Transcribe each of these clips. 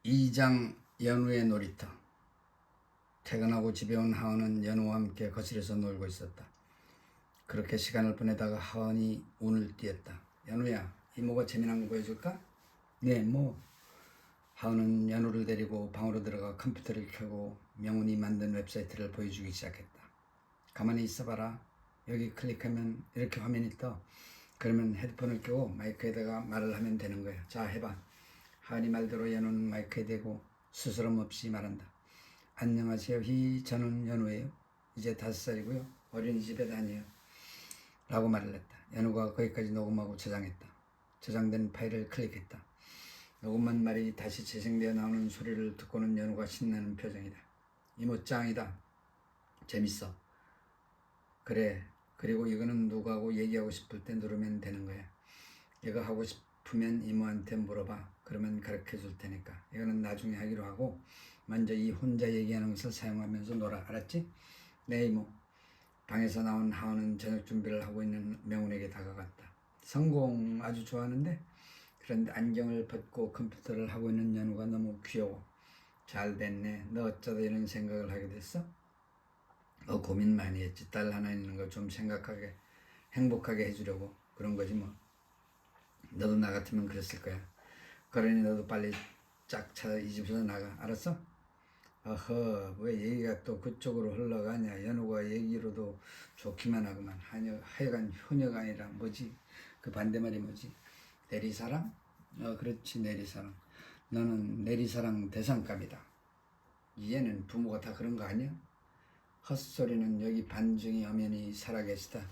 2장 연우의 놀이터. 퇴근하고 집에 온 하은은 연우와 함께 거실에서 놀고 있었다. 그렇게 시간을 보내다가 하은이 운을 띄었다. 연우야, 이모가 재미난 거 보여줄까? 네, 뭐. 하은은 연우를 데리고 방으로 들어가 컴퓨터를 켜고 명훈이 만든 웹사이트를 보여주기 시작했다. 가만히 있어봐라. 여기 클릭하면 이렇게 화면이 떠. 그러면 헤드폰을 껴고 마이크에다가 말을 하면 되는 거야. 자, 해봐. 하은이 말대로 연우는 마이크에 대고 스스럼 없이 말한다. 안녕하세요. 저는 연우예요. 이제 5살이고요. 어린이집에 다녀요. 라고 말을 했다. 연우가 거기까지 녹음하고 저장했다. 저장된 파일을 클릭했다. 녹음한 말이 다시 재생되어 나오는 소리를 듣고는 연우가 신나는 표정이다. 이모 짱이다. 재밌어. 그래. 그리고 이거는 누구하고 얘기하고 싶을 때 누르면 되는 거야. 이거 하고 싶으면 이모한테 물어봐. 그러면 가르쳐 줄 테니까. 이거는 나중에 하기로 하고 먼저 이 혼자 얘기하는 것을 사용하면서 놀아. 알았지? 네, 이모. 방에서 나온 하은은 저녁 준비를 하고 있는 명훈에게 다가갔다. 성공 아주 좋아하는데? 그런데 안경을 벗고 컴퓨터를 하고 있는 연우가 너무 귀여워. 잘 됐네. 너 어쩌다 이런 생각을 하게 됐어? 너 고민 많이 했지. 딸 하나 있는 거 좀 생각하게 행복하게 해주려고 그런 거지 뭐. 너도 나 같으면 그랬을 거야. 그러니 너도 빨리 짝 찾아 이 집에서 나가. 알았어? 어허, 왜 얘기가 또 그쪽으로 흘러가냐. 연우가 얘기로도 좋기만 하구만. 하여간 효녀가 아니라 뭐지? 그 반대말이 뭐지? 내리사랑? 그렇지, 내리사랑. 너는 내리사랑 대상감이다. 이제는 부모가 다 그런 거 아니야? 헛소리는 여기 반증이 엄연히 살아계시다.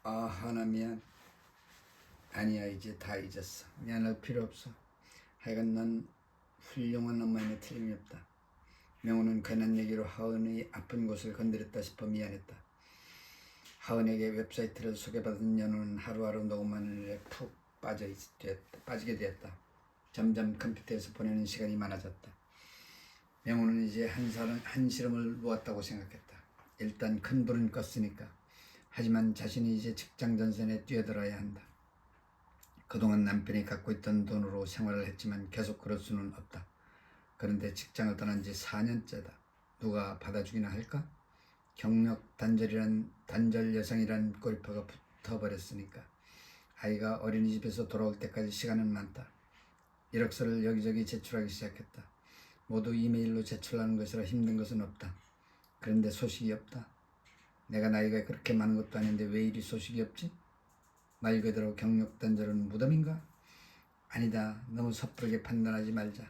하나 미안. 아니야, 이제 다 잊었어. 미안할 필요 없어. 하여간 넌 훌륭한 엄마임에 틀림이 없다. 명훈은 괜한 얘기로 하은의 아픈 곳을 건드렸다 싶어 미안했다. 하은에게 웹사이트를 소개받은 연우는 하루하루 녹음하는 일에 푹 빠지게 되었다. 점점 컴퓨터에서 보내는 시간이 많아졌다. 명훈은 이제 한시름을 놓았다고 생각했다. 일단 큰 불은 껐으니까. 하지만 자신이 이제 직장 전선에 뛰어들어야 한다. 그동안 남편이 갖고 있던 돈으로 생활을 했지만 계속 그럴 수는 없다. 그런데 직장을 떠난 지 4년째다. 누가 받아주기나 할까? 경력 단절 여성이란 꼬리표가 붙어버렸으니까. 아이가 어린이집에서 돌아올 때까지 시간은 많다. 이력서를 여기저기 제출하기 시작했다. 모두 이메일로 제출하는 것이라 힘든 것은 없다. 그런데 소식이 없다. 내가 나이가 그렇게 많은 것도 아닌데 왜 이리 소식이 없지? 말 그대로 경력 단절은 무덤인가? 아니다. 너무 섣부르게 판단하지 말자.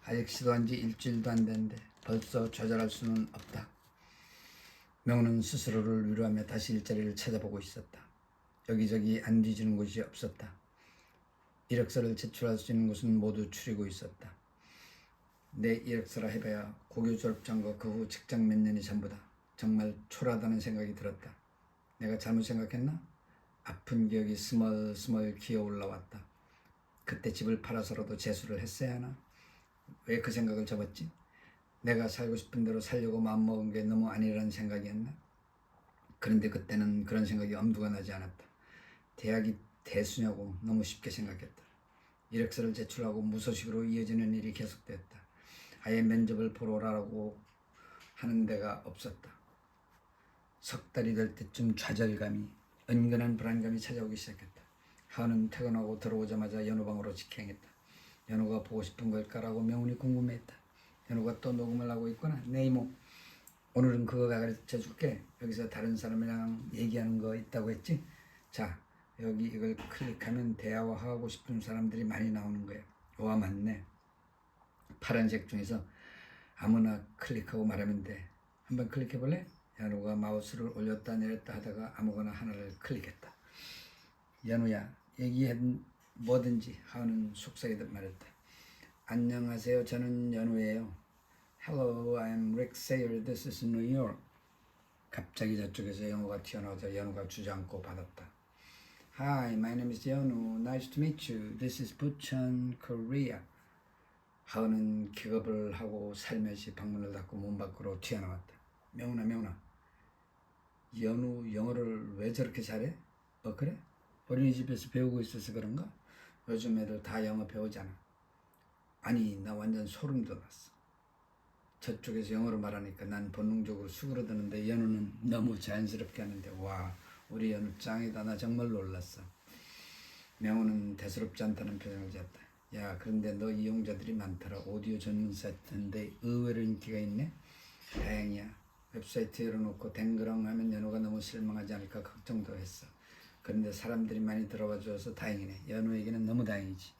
아직 시도한 지 일주일도 안 됐는데 벌써 좌절할 수는 없다. 명훈은 스스로를 위로하며 다시 일자리를 찾아보고 있었다. 여기저기 안 뒤지는 곳이 없었다. 이력서를 제출할 수 있는 곳은 모두 추리고 있었다. 내 이력서라 해봐야 고교 졸업장과 그 후 직장 몇 년이 전부다. 정말 초라하다는 생각이 들었다. 내가 잘못 생각했나? 아픈 기억이 스멀스멀 기어 올라왔다. 그때 집을 팔아서라도 재수를 했어야 하나? 왜 그 생각을 접었지? 내가 살고 싶은 대로 살려고 마음먹은 게 너무 아니라는 생각이었나? 그런데 그때는 그런 생각이 엄두가 나지 않았다. 대학이 대수냐고 너무 쉽게 생각했다. 이력서를 제출하고 무소식으로 이어지는 일이 계속되었다. 아예 면접을 보러 오라고 하는 데가 없었다. 석 달이 될 때쯤 좌절감이, 은근한 불안감이 찾아오기 시작했다. 하은은 퇴근하고 들어오자마자 연우 방으로 직행했다. 연우가 보고 싶은 걸까라고 명훈이 궁금해했다. 연우가 또 녹음을 하고 있구나. 네, 이모. 오늘은 그거 가르쳐 줄게. 여기서 다른 사람이랑 얘기하는 거 있다고 했지? 자, 여기 이걸 클릭하면 대화하고 싶은 사람들이 많이 나오는 거야. 와, 맞네. 파란색 중에서 아무나 클릭하고 말하면 돼. 한번 클릭해 볼래? 연우가 마우스를 올렸다 내렸다 하다가 아무거나 하나를 클릭했다. 연우야, 얘기해 뭐든지. 하은은 속삭이듯 말했다. 안녕하세요. 저는 연우예요. Hello, I'm Rick Sayer. This is New York. 갑자기 저쪽에서 영어가 튀어나오자 연우가 주저앉고 받았다. Hi, my name is 연우. Nice to meet you. This is Bucheon, Korea. 하은은 기겁을 하고 살며시 방문을 닫고 문 밖으로 튀어나왔다. 명훈아. 연우 영어를 왜 저렇게 잘해? 그래? 어린이집에서 배우고 있어서 그런가? 요즘 애들 다 영어 배우잖아. 아니 나 완전 소름 돋았어. 저쪽에서 영어로 말하니까 난 본능적으로 수그러드는데 연우는 너무 자연스럽게 하는데 와 우리 연우 짱이다. 나 정말 놀랐어. 명호는 대수롭지 않다는 표정을 지었다. 야 그런데 너 이용자들이 많더라. 오디오 전문 사이트인데 의외로 인기가 있네. 다행이야. 웹사이트 열어놓고 댕그렁 하면 연우가 너무 실망하지 않을까 걱정도 했어. 그런데 사람들이 많이 들어와 줘서 다행이네. 연우에게는 너무 다행이지.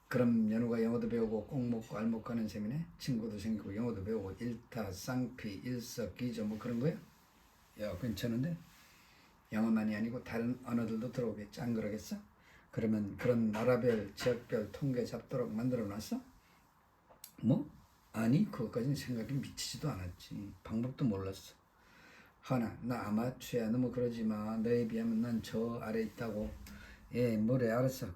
그럼 연우가 영어도 배우고 꼭 먹고 알 먹고 하는 셈이네. 친구도 생기고 영어도 배우고 일타 쌍피 일석이조 뭐 그런 거야? 야 괜찮은데? 영어만이 아니고 다른 언어들도 들어오겠지. 안 그러겠어? 그러면 그런 나라별 지역별 통계 잡도록 만들어 놨어? 뭐? 아니 그것까지는 생각이 미치지도 않았지. 방법도 몰랐어. 하나 나 아마추어야. 너무 그러지 마. 너에 비하면 난 저 아래 있다고. 예 뭐래 알았어.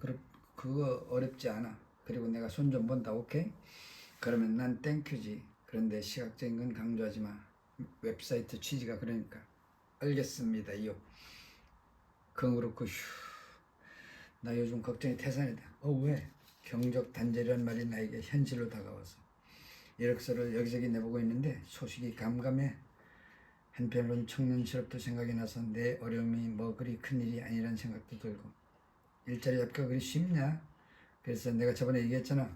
그거 어렵지 않아. 그리고 내가 손 좀 본다. 오케이? 그러면 난 땡큐지. 그런데 시각적인 건 강조하지 마. 웹사이트 취지가 그러니까. 알겠습니다. 이요. 그건 그렇고 나 요즘 걱정이 태산이다. 왜? 경적 단절이란 말이 나에게 현실로 다가와서 이력서를 여기저기 내보고 있는데 소식이 감감해. 한편으로는 청년실업도 생각이 나서 내 어려움이 뭐 그리 큰일이 아니란 생각도 들고. 일자리 잡기가 그리 쉽냐? 그래서 내가 저번에 얘기했잖아.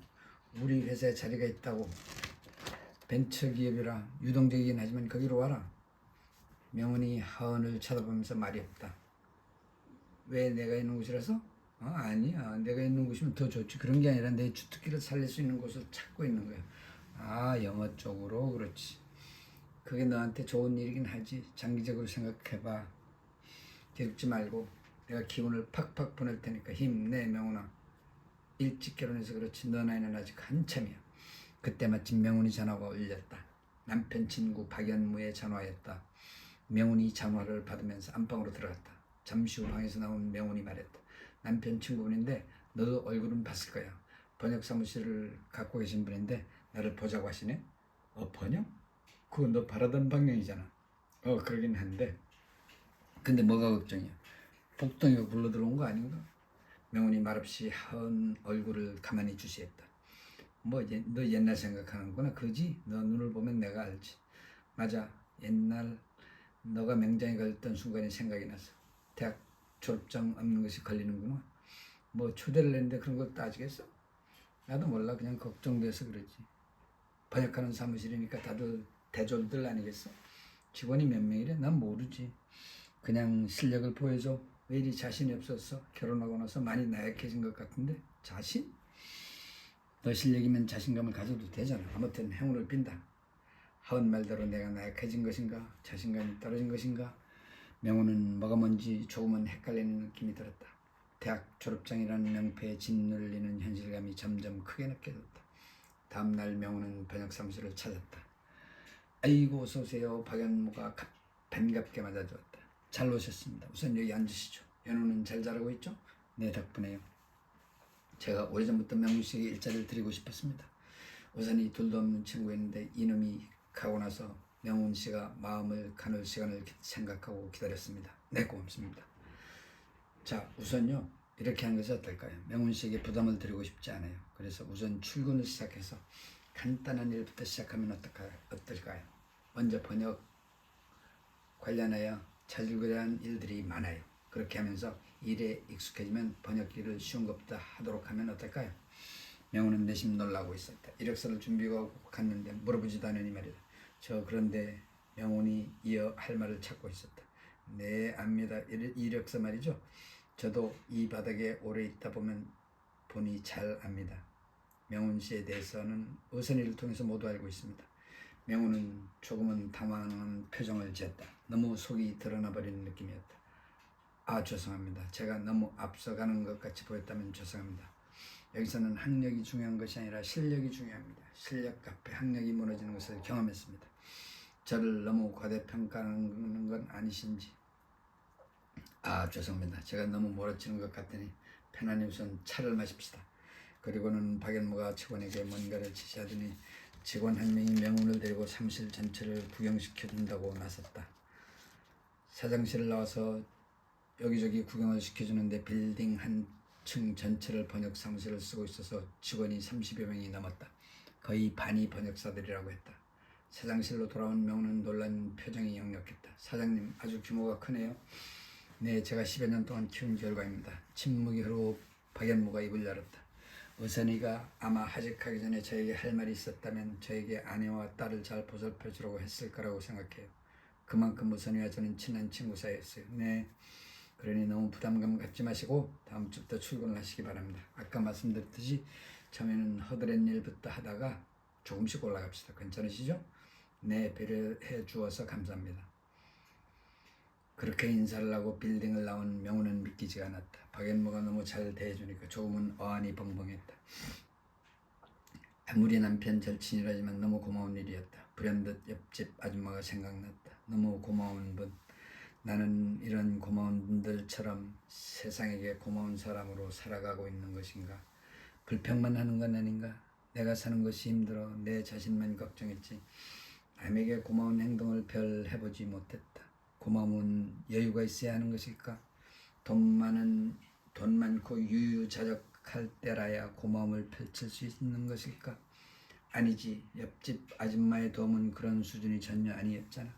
우리 회사에 자리가 있다고. 벤처기업이라 유동적이긴 하지만 거기로 와라. 명훈이 하은을 쳐다보면서 말이 없다. 왜 내가 있는 곳이라서? 아니야. 내가 있는 곳이면 더 좋지. 그런 게 아니라 내 주특기를 살릴 수 있는 곳을 찾고 있는 거야. 영어 쪽으로. 그렇지. 그게 너한테 좋은 일이긴 하지. 장기적으로 생각해봐. 기죽지 말고 내가 기운을 팍팍 보낼 테니까 힘내 명훈아. 일찍 결혼해서 그렇지 너 나이는 아직 한참이야. 그때 마침 명훈이 전화가 울렸다. 남편 친구 박연무의 전화였다. 명훈이 전화를 받으면서 안방으로 들어갔다. 잠시 후 방에서 나온 명훈이 말했다. 남편 친구분인데 너도 얼굴은 봤을 거야. 번역 사무실을 갖고 계신 분인데 나를 보자고 하시네. 번역? 그거 너 바라던 방향이잖아. 그러긴 한데 근데 뭐가 걱정이야? 복덩이가 굴러 들어온 거 아닌가? 명훈이 말없이 하은 얼굴을 가만히 주시했다. 너 옛날 생각하는구나. 그지? 너 눈을 보면 내가 알지. 맞아. 옛날 너가 맹장에 걸렸던 순간이 생각이 나서. 대학 졸업장 없는 것이 걸리는구나. 초대를 했는데 그런 걸 따지겠어? 나도 몰라. 그냥 걱정돼서 그러지. 번역하는 사무실이니까 다들 대졸들 아니겠어? 직원이 몇 명이래? 난 모르지. 그냥 실력을 보여줘. 왜 이리 자신이 없었어? 결혼하고 나서 많이 나약해진 것 같은데? 자신? 너 실력이면 자신감을 가져도 되잖아. 아무튼 행운을 빈다. 하은 말대로 내가 나약해진 것인가? 자신감이 떨어진 것인가? 명호는 뭐가 뭔지 조금은 헷갈리는 느낌이 들었다. 대학 졸업장이라는 명패에 짓눌리는 현실감이 점점 크게 느껴졌다. 다음날 명호는 번역사무실을 찾았다. 아이고 어서 오세요. 박연무가 반갑게 맞아주었다. 잘 오셨습니다. 우선 여기 앉으시죠. 연우는 잘 자라고 있죠? 네 덕분에요. 제가 오래전부터 명훈 씨에게 일자리를 드리고 싶었습니다. 우선 이 둘도 없는 친구였는데 이놈이 가고 나서 명훈 씨가 마음을 가눌 시간을 생각하고 기다렸습니다. 네 고맙습니다. 자 우선요 이렇게 하는 것이 어떨까요? 명훈 씨에게 부담을 드리고 싶지 않아요. 그래서 우선 출근을 시작해서 간단한 일부터 시작하면 어떨까요? 먼저 번역 관련하여 찾으려고 한 일들이 많아요. 그렇게 하면서 일에 익숙해지면 번역 일을 쉬운 것보다 하도록 하면 어떨까요? 명훈은 내심 놀라고 있었다. 이력서를 준비하고 갔는데 물어보지도 않으니 말이다. 그런데 명훈이 이어 할 말을 찾고 있었다. 네 압니다. 이력서 말이죠. 저도 이 바닥에 오래 있다 보니 잘 압니다. 명훈 씨에 대해서는 의선이를 통해서 모두 알고 있습니다. 명훈은 조금은 당황한 표정을 지었다. 너무 속이 드러나 버리는 느낌이었다. 죄송합니다. 제가 너무 앞서가는 것 같이 보였다면 죄송합니다. 여기서는 학력이 중요한 것이 아니라 실력이 중요합니다. 실력 앞에 학력이 무너지는 것을 경험했습니다. 저를 너무 과대평가하는 건 아니신지. 죄송합니다. 제가 너무 몰아치는 것 같으니 편안히 우선 차를 마십시다. 그리고는 박연무가 직원에게 뭔가를 지시하더니 직원 한 명이 명훈을 데리고 사무실 전체를 구경시켜준다고 나섰다. 사장실을 나와서 여기저기 구경을 시켜주는데 빌딩 한 층 전체를 번역 사무실을 쓰고 있어서 직원이 30여 명이 넘었다. 거의 반이 번역사들이라고 했다. 사장실로 돌아온 명우는 놀란 표정이 역력했다. 사장님, 아주 규모가 크네요. 네, 제가 10여 년 동안 키운 결과입니다. 침묵이 흐르고 박연무가 입을 열었다. 어선이가 아마 하직하기 전에 저에게 할 말이 있었다면 저에게 아내와 딸을 잘 보살펴 주라고 했을 거라고 생각해요. 그만큼 어선이와 저는 친한 친구 사이였어요. 네, 그러니 너무 부담감 갖지 마시고 다음 주부터 출근을 하시기 바랍니다. 아까 말씀드렸듯이 처음에는 허드렛 일부터 하다가 조금씩 올라갑시다. 괜찮으시죠? 네, 배려해 주어서 감사합니다. 그렇게 인사를 하고 빌딩을 나온 명우는 믿기지가 않았다. 박연무가 너무 잘 대해주니까 조금은 어안이 벙벙했다. 아무리 남편 절친이라지만 너무 고마운 일이었다. 불현듯 옆집 아줌마가 생각났다. 너무 고마운 분. 나는 이런 고마운 분들처럼 세상에게 고마운 사람으로 살아가고 있는 것인가? 불평만 하는 건 아닌가? 내가 사는 것이 힘들어 내 자신만 걱정했지 남에게 고마운 행동을 별 해보지 못했다. 고마움은 여유가 있어야 하는 것일까? 돈 많고 유유자적할 때라야 고마움을 펼칠 수 있는 것일까? 아니지. 옆집 아줌마의 도움은 그런 수준이 전혀 아니었잖아.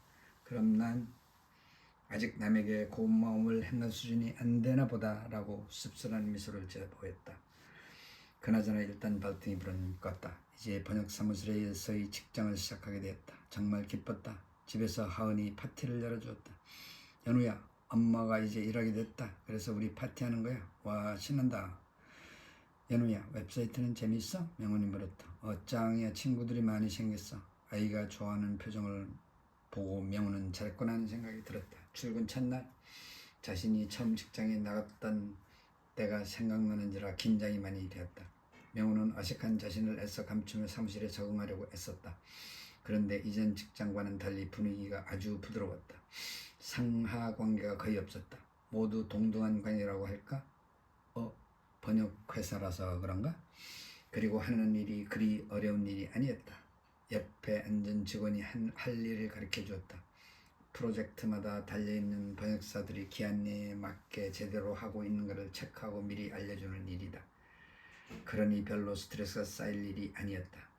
그럼 난 아직 남에게 고마움을 행할 수준이 안 되나 보다 라고 씁쓸한 미소를 지어 보였다. 그나저나 일단 발등이 불은 껐다. 이제 번역 사무실에서의 직장을 시작하게 되었다. 정말 기뻤다. 집에서 하은이 파티를 열어주었다. 연우야, 엄마가 이제 일하게 됐다. 그래서 우리 파티하는 거야. 와, 신난다. 연우야, 웹사이트는 재밌어? 명훈이 물었다. 짱이야. 친구들이 많이 생겼어. 아이가 좋아하는 표정을 보고 명훈은 잘했구나 하는 생각이 들었다. 출근 첫날 자신이 처음 직장에 나갔던 때가 생각나는지라 긴장이 많이 되었다. 명훈은 어색한 자신을 애써 감추며 사무실에 적응하려고 애썼다. 그런데 이전 직장과는 달리 분위기가 아주 부드러웠다. 상하 관계가 거의 없었다. 모두 동등한 관계라고 할까? 번역 회사라서 그런가? 그리고 하는 일이 그리 어려운 일이 아니었다. 옆에 앉은 직원이 할 일을 가르쳐 주었다. 프로젝트마다 달려있는 번역사들이 기한 내에 맞게 제대로 하고 있는가를 체크하고 미리 알려주는 일이다. 그러니 별로 스트레스가 쌓일 일이 아니었다.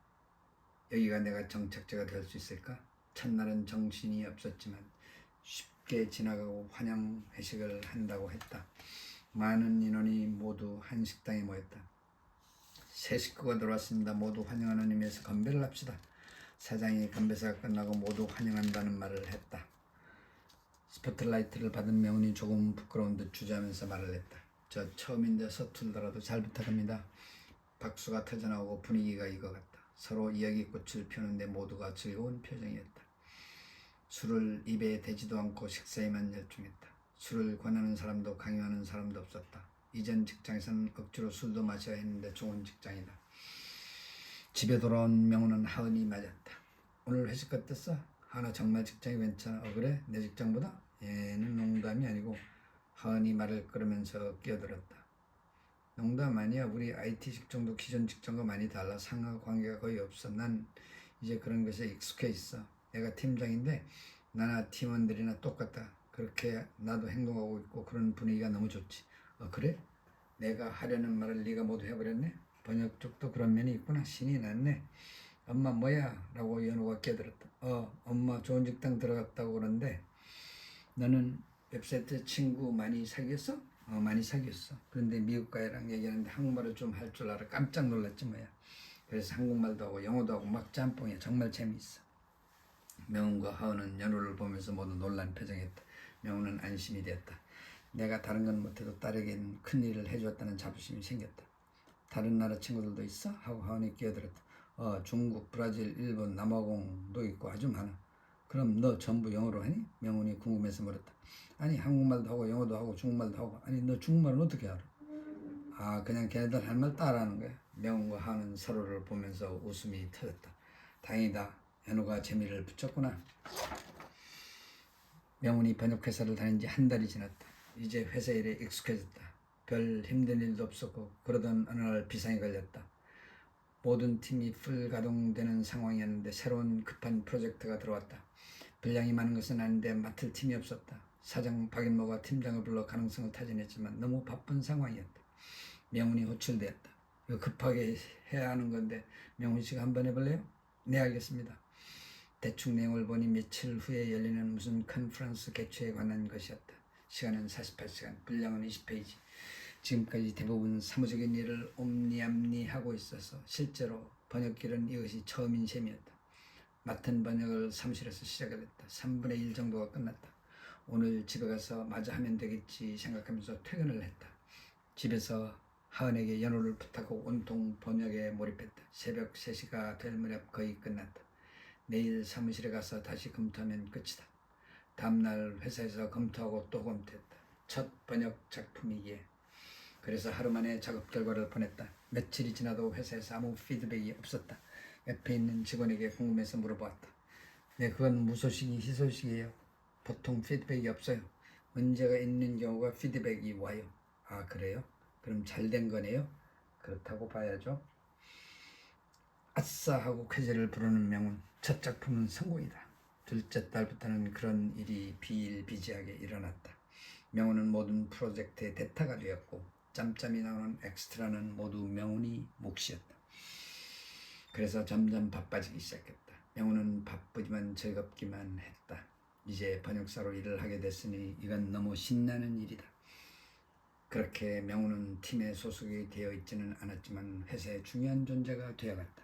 여기가 내가 정착자가 될 수 있을까? 첫날은 정신이 없었지만 쉽게 지나가고 환영 회식을 한다고 했다. 많은 인원이 모두 한 식당에 모였다. 새 식구가 들어왔습니다. 모두 환영하는 의미에서 건배를 합시다. 사장이 건배사가 끝나고 모두 환영한다는 말을 했다. 스포트라이트를 받은 명훈이 조금 부끄러운 듯 주저하면서 말을 했다. 저 처음인데 서툴더라도 잘 부탁합니다. 박수가 터져나오고 분위기가 익어갔다. 서로 이야기꽃을 피우는데 모두가 즐거운 표정이었다. 술을 입에 대지도 않고 식사에만 열중했다. 술을 권하는 사람도 강요하는 사람도 없었다. 이전 직장에서는 억지로 술도 마셔야 했는데 좋은 직장이다. 집에 돌아온 명훈은 하은이 맞았다. 오늘 회식 어땠어? 하은아 정말 직장이 괜찮아. 그래? 내 직장보다? 얘는 농담이 아니고 하은이 말을 끌으면서 끼어들었다. 농담 아니야. 우리 IT 직종도 기존 직종과 많이 달라. 상하 관계가 거의 없어. 난 이제 그런 것에 익숙해 있어. 내가 팀장인데 나나 팀원들이나 똑같다. 그렇게 나도 행동하고 있고 그런 분위기가 너무 좋지. 그래? 내가 하려는 말을 네가 모두 해버렸네? 번역 쪽도 그런 면이 있구나. 신이 났네. 엄마 뭐야? 라고 연우가 끼어들었다. 엄마 좋은 직장 들어갔다고 그러는데 너는 웹사이트 친구 많이 사귀었어? 많이 사귀었어. 그런데 미국 가이랑 얘기하는데 한국말을 좀 할 줄 알아. 깜짝 놀랐지 뭐야. 그래서 한국말도 하고 영어도 하고 막 짬뽕이야. 정말 재미있어. 명훈과 하은은 연우를 보면서 모두 놀란 표정이었다. 명훈은 안심이 되었다. 내가 다른 건 못해도 딸에겐 큰일을 해주었다는 자부심이 생겼다. 다른 나라 친구들도 있어? 하고 하은이 끼어들었다. 중국, 브라질, 일본, 남아공도 있고 아주 많아. 그럼 너 전부 영어로 하니? 명훈이 궁금해서 물었다. 아니 한국말도 하고 영어도 하고 중국말도 하고. 아니 너 중국말은 어떻게 알아? 그냥 걔네들 할 말 따라하는 거야. 명훈과 하은은 서로를 보면서 웃음이 터졌다. 다행이다. 연우가 재미를 붙였구나. 명훈이 번역회사를 다닌 지 한 달이 지났다. 이제 회사 일에 익숙해졌다. 별 힘든 일도 없었고 그러던 어느 날 비상이 걸렸다. 모든 팀이 풀 가동되는 상황이었는데 새로운 급한 프로젝트가 들어왔다. 분량이 많은 것은 아닌데 맡을 팀이 없었다. 사장 박인모가 팀장을 불러 가능성을 타진했지만 너무 바쁜 상황이었다. 명운이 호출되었다. 이거 급하게 해야 하는 건데 명훈 씨가 한번 해볼래요? 네, 알겠습니다. 대충 내용을 보니 며칠 후에 열리는 무슨 컨퍼런스 개최에 관한 것이었다. 시간은 48시간, 분량은 20페이지. 지금까지 대부분 사무적인 일을 옴니암니하고 있어서 실제로 번역길은 이것이 처음인 셈이었다. 맡은 번역을 사무실에서 시작을 했다. 3분의 1 정도가 끝났다. 오늘 집에 가서 마저 하면 되겠지 생각하면서 퇴근을 했다. 집에서 하은에게 연호를 부탁하고 온통 번역에 몰입했다. 새벽 3시가 될 무렵 거의 끝났다. 내일 사무실에 가서 다시 검토하면 끝이다. 다음날 회사에서 검토하고 또 검토했다. 첫 번역 작품이기에. 그래서 하루 만에 작업 결과를 보냈다. 며칠이 지나도 회사에서 아무 피드백이 없었다. 옆에 있는 직원에게 궁금해서 물어보았다. 네, 그건 무소식이 희소식이에요. 보통 피드백이 없어요. 문제가 있는 경우가 피드백이 와요. 아, 그래요? 그럼 잘 된 거네요? 그렇다고 봐야죠. 아싸 하고 쾌재를 부르는 명운. 첫 작품은 성공이다. 둘째 달부터는 그런 일이 비일비재하게 일어났다. 명운은 모든 프로젝트의 대타가 되었고 짬짬이 나오는 엑스트라는 모두 명운이 몫이었다. 그래서 점점 바빠지기 시작했다. 명운은 바쁘지만 즐겁기만 했다. 이제 번역사로 일을 하게 됐으니 이건 너무 신나는 일이다. 그렇게 명운은 팀에 소속이 되어 있지는 않았지만 회사의 중요한 존재가 되어갔다.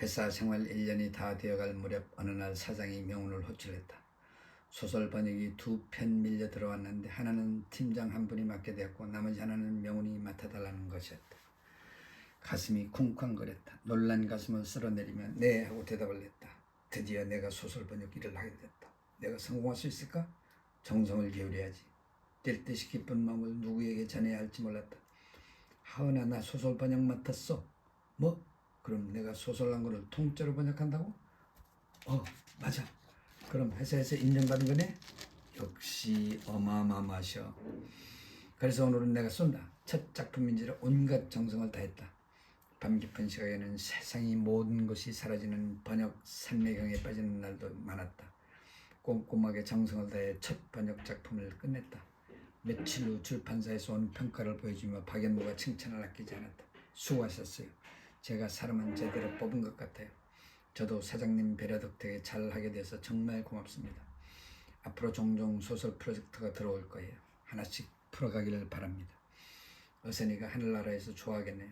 회사 생활 1년이 다 되어갈 무렵 어느 날 사장이 명운을 호출했다. 소설 번역이 2편 밀려 들어왔는데 하나는 팀장 한 분이 맡게 되었고 나머지 하나는 명운이 맡아달라는 것이었다. 가슴이 쿵쾅거렸다. 놀란 가슴을 쓸어내리며 네 하고 대답을 했다. 드디어 내가 소설 번역 일을 하게 됐다. 내가 성공할 수 있을까? 정성을 기울여야지. 뛸 듯이 기쁜 마음을 누구에게 전해야 할지 몰랐다. 하은아, 나 소설 번역 맡았어. 뭐? 그럼 내가 소설 한 권을 통째로 번역한다고? 맞아. 그럼 회사에서 인정받은 거네? 역시 어마마마셔. 그래서 오늘은 내가 쏜다. 첫 작품인지라 온갖 정성을 다했다. 밤 깊은 시각에는 세상이 모든 것이 사라지는 번역 산매경에 빠지는 날도 많았다. 꼼꼼하게 정성을 다해 첫 번역 작품을 끝냈다. 며칠 후 출판사에서 온 평가를 보여주며 박연모가 칭찬을 아끼지 않았다. 수고하셨어요. 제가 사람은 제대로 뽑은 것 같아요. 저도 사장님 배려 덕택에 잘하게 돼서 정말 고맙습니다. 앞으로 종종 소설 프로젝트가 들어올 거예요. 하나씩 풀어가기를 바랍니다. 어선이가 하늘나라에서 좋아하겠네요.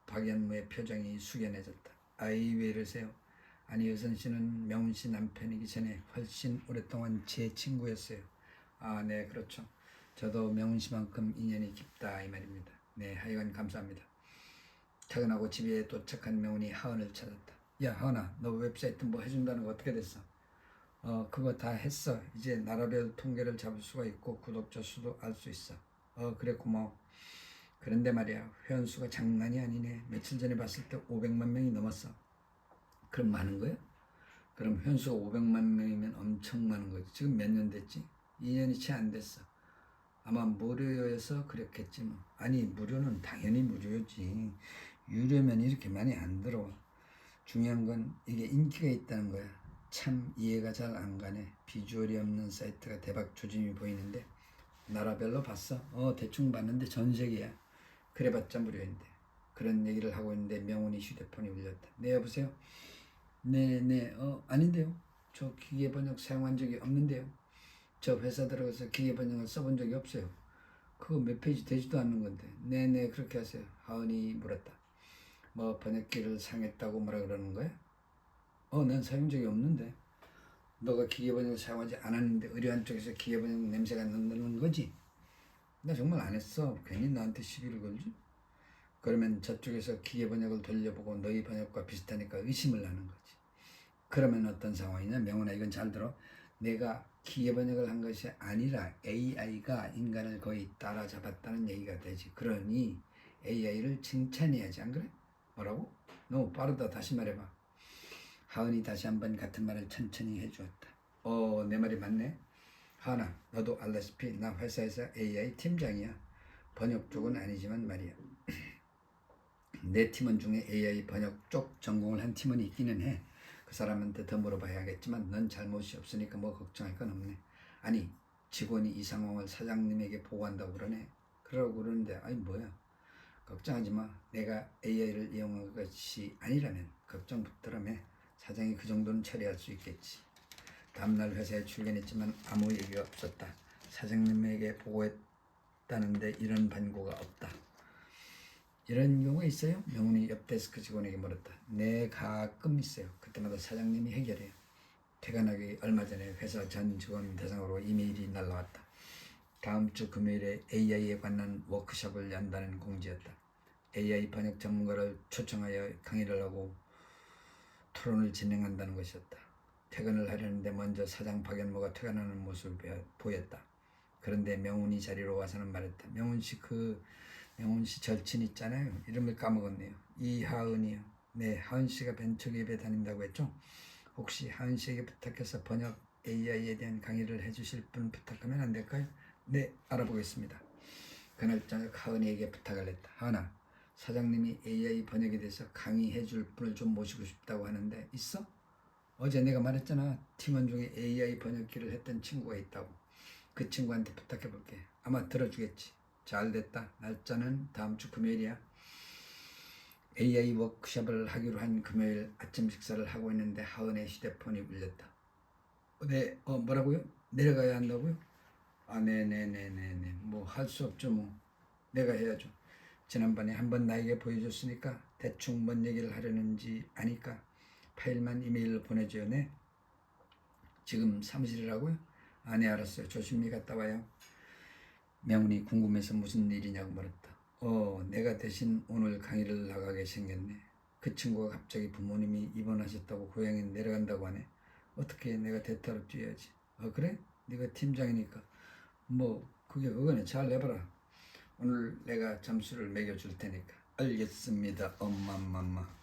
박연무의 표정이 숙연해졌다. 아이, 왜 이러세요? 아니, 어선씨는 명훈씨 남편이기 전에 훨씬 오랫동안 제 친구였어요. 아, 네, 그렇죠. 저도 명훈씨만큼 인연이 깊다 이 말입니다. 네, 하여간 감사합니다. 퇴근하고 집에 도착한 명훈이 하은을 찾았다. 야, 하은아, 너 웹사이트 뭐 해준다는 거 어떻게 됐어? 그거 다 했어. 이제 나라별 통계를 잡을 수가 있고 구독자 수도 알 수 있어. 그래, 고마워. 그런데 말이야, 회원수가 장난이 아니네. 며칠 전에 봤을 때 500만 명이 넘었어. 그럼 많은 거야? 그럼 회원수가 500만 명이면 엄청 많은 거지. 지금 몇 년 됐지? 2년이 채 안 됐어. 아마 무료여서 그랬겠지 뭐. 아니, 무료는 당연히 무료지. 유료면 이렇게 많이 안 들어와. 중요한 건 이게 인기가 있다는 거야. 참 이해가 잘 안 가네. 비주얼이 없는 사이트가 대박 조짐이 보이는데. 나라별로 봤어? 대충 봤는데 전 세계야. 그래봤자 무료인데. 그런 얘기를 하고 있는데 명훈이 휴대폰이 울렸다. 네, 여보세요? 네, 아닌데요. 저 기계번역 사용한 적이 없는데요. 저 회사 들어가서 기계번역을 써본 적이 없어요. 그거 몇 페이지 되지도 않는 건데. 네, 그렇게 하세요. 하은이 물었다. 뭐 번역기를 사용했다고 뭐라 그러는 거야? 난 사용 적이 없는데. 너가 기계번역을 사용하지 않았는데 의료한 쪽에서 기계번역 냄새가 난다는 거지? 나 정말 안 했어. 괜히 나한테 시비를 걸지? 그러면 저쪽에서 기계번역을 돌려보고 너희 번역과 비슷하니까 의심을 하는 거지. 그러면 어떤 상황이냐? 명훈아, 이건 잘 들어. 내가 기계번역을 한 것이 아니라 AI가 인간을 거의 따라잡았다는 얘기가 되지. 그러니 AI를 칭찬해야지, 안 그래? 뭐라고? 너무 빠르다. 다시 말해봐. 하은이 다시 한번 같은 말을 천천히 해주었다. 내 말이 맞네. 하은아, 너도 알다시피 나 회사에서 AI 팀장이야. 번역 쪽은 아니지만 말이야. 내 팀원 중에 AI 번역 쪽 전공을 한 팀원이 있기는 해. 그 사람한테 더 물어봐야겠지만 넌 잘못이 없으니까 뭐 걱정할 건 없네. 아니, 직원이 이 상황을 사장님에게 보고한다고 그러네. 그러고 그러는데 아니 뭐야 걱정하지 마. 내가 AI를 이용한 것이 아니라면 걱정부터라며 사장이 그 정도는 처리할 수 있겠지. 다음날 회사에 출근했지만 아무 얘기가 없었다. 사장님에게 보고했다는데 이런 반고가 없다. 이런 경우가 있어요. 명훈이 옆 데스크 직원에게 물었다. 네, 가끔 있어요. 그때마다 사장님이 해결해요. 퇴근하기 얼마 전에 회사 전 직원 대상으로 이메일이 날라왔다. 다음 주 금요일에 AI에 관한 워크숍을 연다는 공지였다. AI 번역 전문가를 초청하여 강의를 하고 토론을 진행한다는 것이었다. 퇴근을 하려는데 먼저 사장 박연모가 퇴근하는 모습을 보였다. 그런데 명훈이 자리로 와서는 말했다. 명훈 씨 절친 있잖아요. 이름을 까먹었네요. 이하은이요. 네, 하은 씨가 벤처기업에 다닌다고 했죠? 혹시 하은 씨에게 부탁해서 번역 AI에 대한 강의를 해주실 분 부탁하면 안 될까요? 네, 알아보겠습니다. 그날 저녁 하은이에게 부탁을 했다. 하은아, 사장님이 AI 번역에 대해서 강의해 줄 분을 좀 모시고 싶다고 하는데 있어? 어제 내가 말했잖아. 팀원 중에 AI 번역기를 했던 친구가 있다고. 그 친구한테 부탁해 볼게. 아마 들어주겠지. 잘 됐다. 날짜는 다음 주 금요일이야. AI 워크숍을 하기로 한 금요일 아침 식사를 하고 있는데 하은의 휴대폰이 울렸다. 네, 뭐라고요? 내려가야 한다고요? 아, 네네네네네. 뭐 할 수 없죠 뭐. 내가 해야죠. 지난번에 한번 나에게 보여줬으니까 대충 뭔 얘기를 하려는지 아니까 파일만 이메일로 보내줘요. 네. 지금 사무실이라고요? 아, 네, 알았어요. 조심히 갔다 와요. 명훈이 궁금해서 무슨 일이냐고 물었다. 내가 대신 오늘 강의를 나가게 생겼네. 그 친구가 갑자기 부모님이 입원하셨다고 고향에 내려간다고 하네. 어떻게 내가 대타로 뛰어야지. 그래? 네가 팀장이니까. 뭐 그게 그거네. 잘 내봐라. 오늘 내가 점수를 매겨줄 테니까. 알겠습니다. 엄마맘마.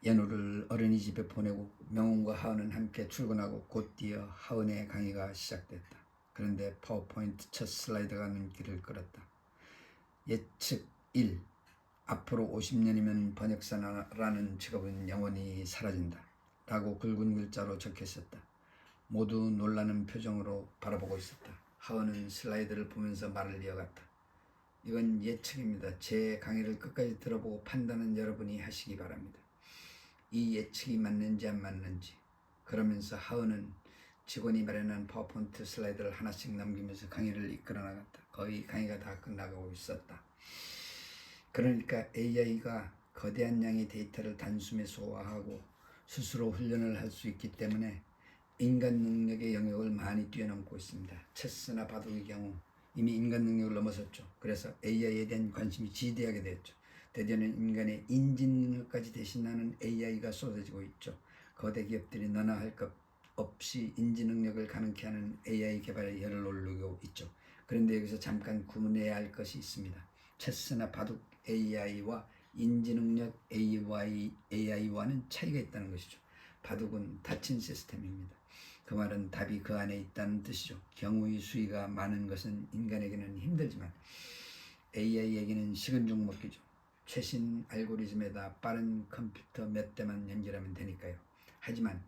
연우를 어린이집에 보내고 명훈과 하은은 함께 출근하고 곧 뛰어 하은의 강의가 시작됐다. 그런데 파워포인트 첫 슬라이드가 눈길을 끌었다. 예측 1. 앞으로 50년이면 번역사라는 직업은 영원히 사라진다. 라고 굵은 글자로 적혀 있었다. 모두 놀라는 표정으로 바라보고 있었다. 하은은 슬라이드를 보면서 말을 이어갔다. 이건 예측입니다. 제 강의를 끝까지 들어보고 판단은 여러분이 하시기 바랍니다. 이 예측이 맞는지 안 맞는지. 그러면서 하은은 직원이 마련한 파워포인트 슬라이드를 하나씩 넘기면서 강의를 이끌어 나갔다. 거의 강의가 다 끝나가고 있었다. 그러니까 AI가 거대한 양의 데이터를 단숨에 소화하고 스스로 훈련을 할 수 있기 때문에 인간 능력의 영역을 많이 뛰어넘고 있습니다. 체스나 바둑의 경우 이미 인간 능력을 넘어섰죠. 그래서 AI에 대한 관심이 지대하게 되었죠. 드디어는 인간의 인지 능력까지 대신하는 AI가 쏟아지고 있죠. 거대 기업들이 너나 할 것 없이 인지 능력을 가능케 하는 AI 개발에 열을 올리고 있죠. 그런데 여기서 잠깐 구분해야 할 것이 있습니다. 체스나 바둑 AI와 인지 능력 AI와는 차이가 있다는 것이죠. 바둑은 닫힌 시스템입니다. 그 말은 답이 그 안에 있다는 뜻이죠. 경우의 수위가 많은 것은 인간에게는 힘들지만 AI에게는 식은 죽 먹기죠. 최신 알고리즘에다 빠른 컴퓨터 몇 대만 연결하면 되니까요. 하지만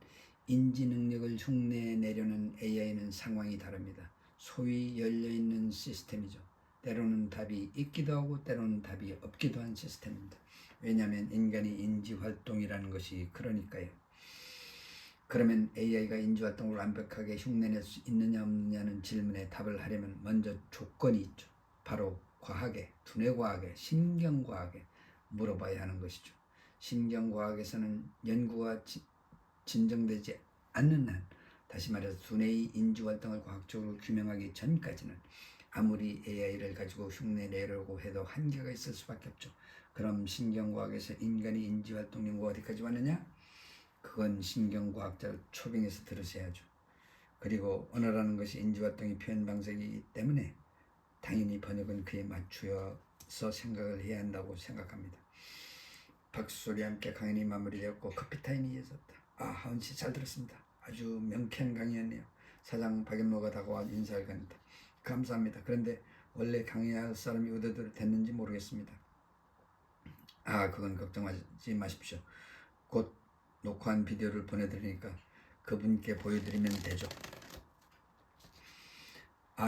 인지 능력을 흉내내려는 AI는 상황이 다릅니다. 소위 열려있는 시스템이죠. 때로는 답이 있기도 하고 때로는 답이 없기도 한 시스템입니다. 왜냐하면 인간이 인지활동이라는 것이 그러니까요. 그러면 AI가 인지활동을 완벽하게 흉내낼 수 있느냐 없느냐는 질문에 답을 하려면 먼저 조건이 있죠. 바로 과학에, 두뇌과학에, 신경과학에 물어봐야 하는 것이죠. 신경과학에서는 연구가 진정되지 않는 한, 다시 말해서 두뇌의 인지활동을 과학적으로 규명하기 전까지는 아무리 AI를 가지고 흉내내려고 해도 한계가 있을 수밖에 없죠. 그럼 신경과학에서 인간의 인지활동 연구가 어디까지 왔느냐? 그건 신경과학자를 초빙해서 들으셔야죠. 그리고 언어라는 것이 인지활동의 표현 방식이기 때문에 당연히 번역은 그에 맞추어서 생각을 해야 한다고 생각합니다. 박수소리와 함께 강연이 마무리되었고 커피타임이 이어졌다. 하은씨 잘 들었습니다. 아주 명쾌한 강의였네요. 사장 박연모가 다가와 인사를 건넸다. 감사합니다. 그런데 원래 강의할 사람이 의도대로 됐는지 모르겠습니다. 그건 걱정하지 마십시오. 곧 녹화한 비디오를 보내드리니까 그분께 보여드리면 되죠.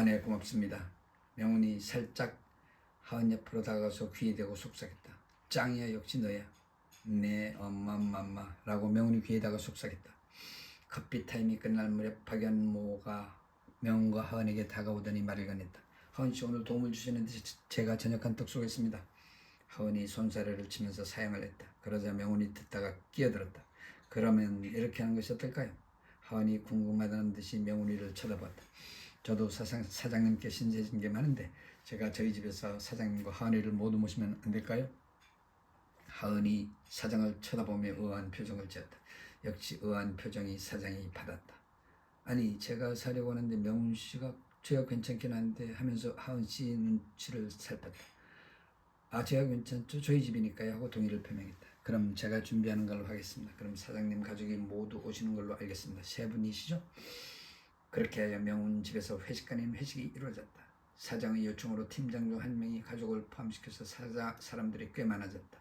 네, 고맙습니다. 명훈이 살짝 하은 옆으로 다가가서 귀에 대고 속삭였다. 짱이야, 역시 너야. 네 엄마라고 명훈이 귀에다가 속삭였다. 커피 타임이 끝날 무렵 박연모가 명훈과 하은에게 다가오더니 말을 건넸다. 하은씨, 오늘 도움을 주시는데 제가 저녁 한턱 쏘겠습니다. 하은이 손사래를 치면서 사양을 했다. 그러자 명훈이 듣다가 끼어들었다. 그러면 이렇게 하는 것이 어떨까요? 하은이 궁금하다는 듯이 명훈이를 쳐다봤다. 저도 사장님께 신세진 게 많은데 제가 저희 집에서 사장님과 하은이를 모두 모시면 안 될까요? 하은이 사장을 쳐다보며 의아한 표정을 지었다. 역시 의아한 표정이 사장이 받았다. 아니, 제가 사려고 하는데 명훈씨가 제가 괜찮긴 한데 하면서 하은씨 눈치를 살폈다. 아, 제가 괜찮죠? 저희 집이니까요 하고 동의를 표명했다. 그럼 제가 준비하는 걸로 하겠습니다. 그럼 사장님 가족이 모두 오시는 걸로 알겠습니다. 세 분이시죠? 그렇게 하여 명훈 집에서 회식 아닌 회식이 이루어졌다. 사장의 요청으로 팀장 중 한 명이 가족을 포함시켜서 사람들이 꽤 많아졌다.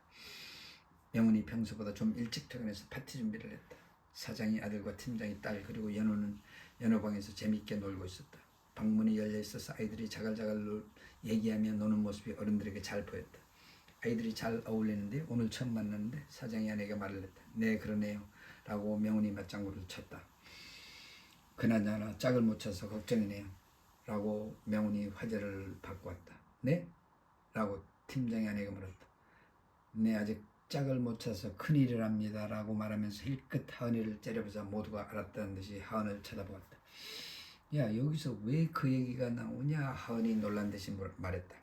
명훈이 평소보다 좀 일찍 퇴근해서 파티 준비를 했다. 사장이 아들과 팀장이 딸 그리고 연우는 연호방에서 재미있게 놀고 있었다. 방문이 열려 있어서 아이들이 자갈자갈 얘기하며 노는 모습이 어른들에게 잘 보였다. 아이들이 잘 어울리는데 오늘 처음 만났는데 사장이 아내에게 말을 했다. 네, 그러네요 라고 명훈이 맞장구를 쳤다. 그나저나 짝을 못 쳐서 걱정이네요 라고 명훈이 화제를 바꾸었다. 네? 라고 팀장이 아내가 물었다. 네, 아직 짝을 못 쳐서 큰일이랍니다 라고 말하면서 힐끗 하은이를 째려보자 모두가 알았다는 듯이 하은을 쳐다보았다. 야, 여기서 왜 그 얘기가 나오냐? 하은이 놀란 듯이 말했다.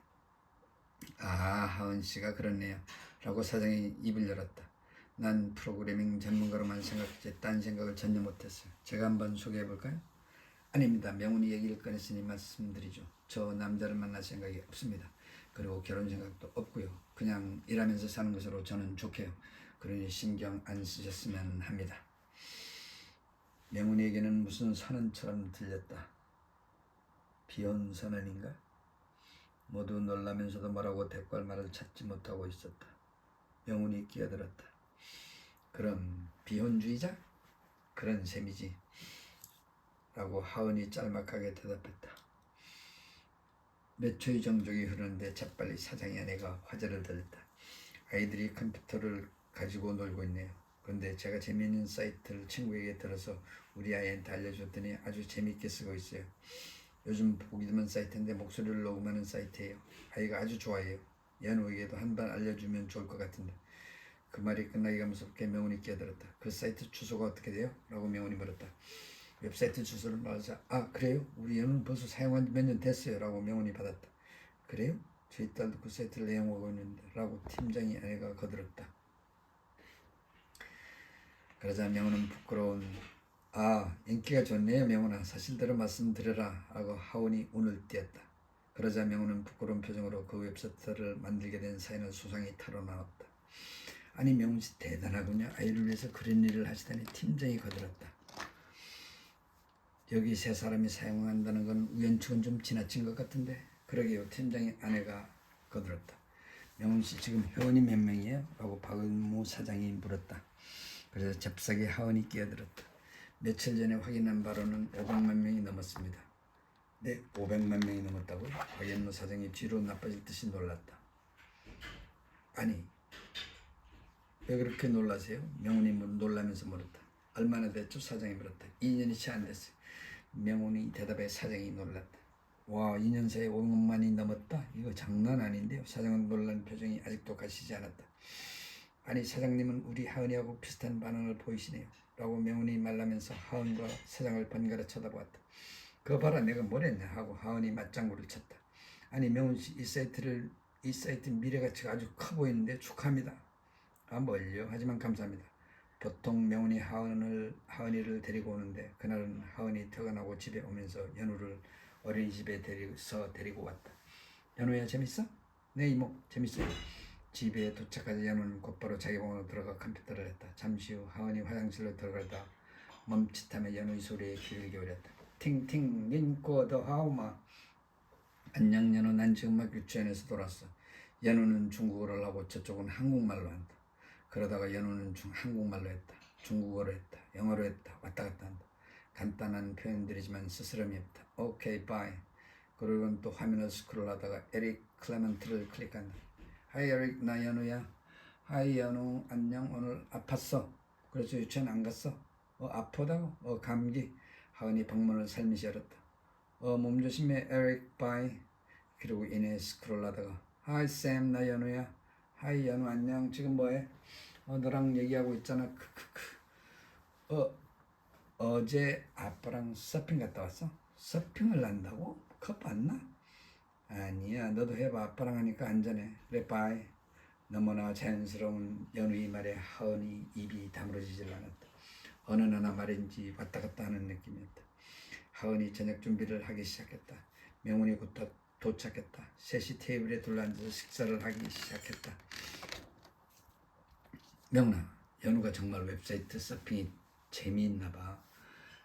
아, 하은씨가 그렇네요 라고 사장이 입을 열었다. 난 프로그래밍 전문가로만 생각했지 딴 생각을 전혀 못했어요. 제가 한번 소개해볼까요? 아닙니다. 명훈이 얘기를 꺼냈으니 말씀드리죠. 저 남자를 만날 생각이 없습니다. 그리고 결혼 생각도 없고요. 그냥 일하면서 사는 것으로 저는 좋게요. 그러니 신경 안 쓰셨으면 합니다. 명훈이에게는 무슨 선언처럼 들렸다. 비혼 선언인가? 모두 놀라면서도 뭐라고 대꾸할 말을 찾지 못하고 있었다. 명훈이 끼어들었다. 그럼 비혼주의자? 그런 셈이지 라고 하은이 짤막하게 대답했다. 몇 초의 정적이 흐르는데 재빨리 사장의 아내가 화제를 들었다. 아이들이 컴퓨터를 가지고 놀고 있네요. 그런데 제가 재미있는 사이트를 친구에게 들어서 우리 아이한테 알려줬더니 아주 재미있게 쓰고 있어요. 요즘 보기 드문 사이트인데 목소리를 녹음하는 사이트예요. 아이가 아주 좋아해요. 연우에게도 한번 알려주면 좋을 것 같은데. 그 말이 끝나기가 무섭게 명훈이 끼어들었다. 그 사이트 주소가 어떻게 돼요? 라고 명훈이 물었다. 웹사이트 주소를 말하자. 아, 그래요? 우리 연우는 벌써 사용한 지 몇 년 됐어요 라고 명훈이 받았다. 그래요? 저희 딸도 그 사이트를 애용하고 있는데 라고 팀장이 아내가 거들었다. 그러자 명훈은 부끄러운 아, 인기가 좋네요 명훈아. 사실대로 말씀드려라 라고 하은이 운을 띄었다. 그러자 명훈은 부끄러운 표정으로 그 웹사이트를 만들게 된 사연을 소상히 털어나왔다. 아니, 명훈씨 대단하군요. 아이를 위해서 그런 일을 하시다니. 팀장이 거들었다. 여기 세 사람이 사용한다는 건 우연치곤 좀 지나친 것 같은데. 그러게요. 팀장의 아내가 거들었다. 명훈씨 지금 회원이 몇 명이에요? 라고 박은무 사장이 물었다. 그래서 잽싸게 하은이 끼어들었다. 며칠 전에 확인한 바로는 500만 명이 넘었습니다. 네, 500만 명이 넘었다고요? 박연무 사장이 뒤로 나빠질 듯이 놀랐다. 아니, 왜 그렇게 놀라세요? 명훈이 놀라면서 물었다. 얼마나 됐죠? 사장이 물었다. 2년이 채 안 됐어요. 명훈이 대답에 사장이 놀랐다. 와, 2년 사이에 500만이 넘었다? 이거 장난 아닌데요? 사장은 놀란 표정이 아직도 가시지 않았다. 아니, 사장님은 우리 하은이하고 비슷한 반응을 보이시네요 라고 명훈이 말하면서 하은과 사장을 번갈아 쳐다보았다. 그거 봐라, 내가 뭘 했냐 하고 하은이 맞장구를 쳤다. 아니, 명훈씨 이 사이트 미래가치가 아주 커 보이는데 축하합니다. 아, 뭘요? 하지만 감사합니다. 보통 명훈이 하은이를 데리고 오는데 그날은 하은이 퇴근하고 집에 오면서 연우를 어린이집에 데리고 왔다. 연우야, 재밌어? 네, 이모, 재밌어요. 집에 도착하자 연우는 곧바로 자기 방으로 들어가 컴퓨터를 했다. 잠시 후 하은이 화장실로 들어가다 멈칫하며 연우의 소리에 귀를 기울였다. 팅팅 린코 더 하우마. 안녕 연우, 난 지금 막 유치원에서 돌았어. 연우는 중국어를 하고 저쪽은 한국말로 한다. 그러다가 연우는 한국말로 했다. 중국어로 했다. 영어로 했다. 왔다 갔다 한다. 간단한 표현들이지만 스스럼이 없다. 오케이, 바이. 그러고는 또 화면을 스크롤하다가 에릭 클레멘트를 클릭한다. 하이 에릭, 나 연우야. 하이 연우, 안녕. 오늘 아팠어. 그래서 유치원 안 갔어? 아프다고? 감기. 하은이 방문을 살며시 열었다. 몸 조심해 에릭, 바이. 그리고 이내 스크롤하다가 하이 쌤, 나 연우야. 하이 연우, 안녕. 지금 뭐해? 너랑 얘기하고 있잖아. 크크크. 어제 아빠랑 서핑 갔다 왔어? 서핑을 한다고? 겁 안 나? 아니야, 너도 해봐. 아빠랑 하니까 안전해. 그래, 바이. 너무나 자연스러운 연우의 말에 하은이 입이 다물어지질 않았다. 어느 나라 말인지 왔다 갔다 하는 느낌이었다. 하은이 저녁 준비를 하기 시작했다. 명훈이 곧 도착했다. 셋이 테이블에 둘러앉아서 식사를 하기 시작했다. 명훈아, 연우가 정말 웹사이트 서핑이 재미있나 봐.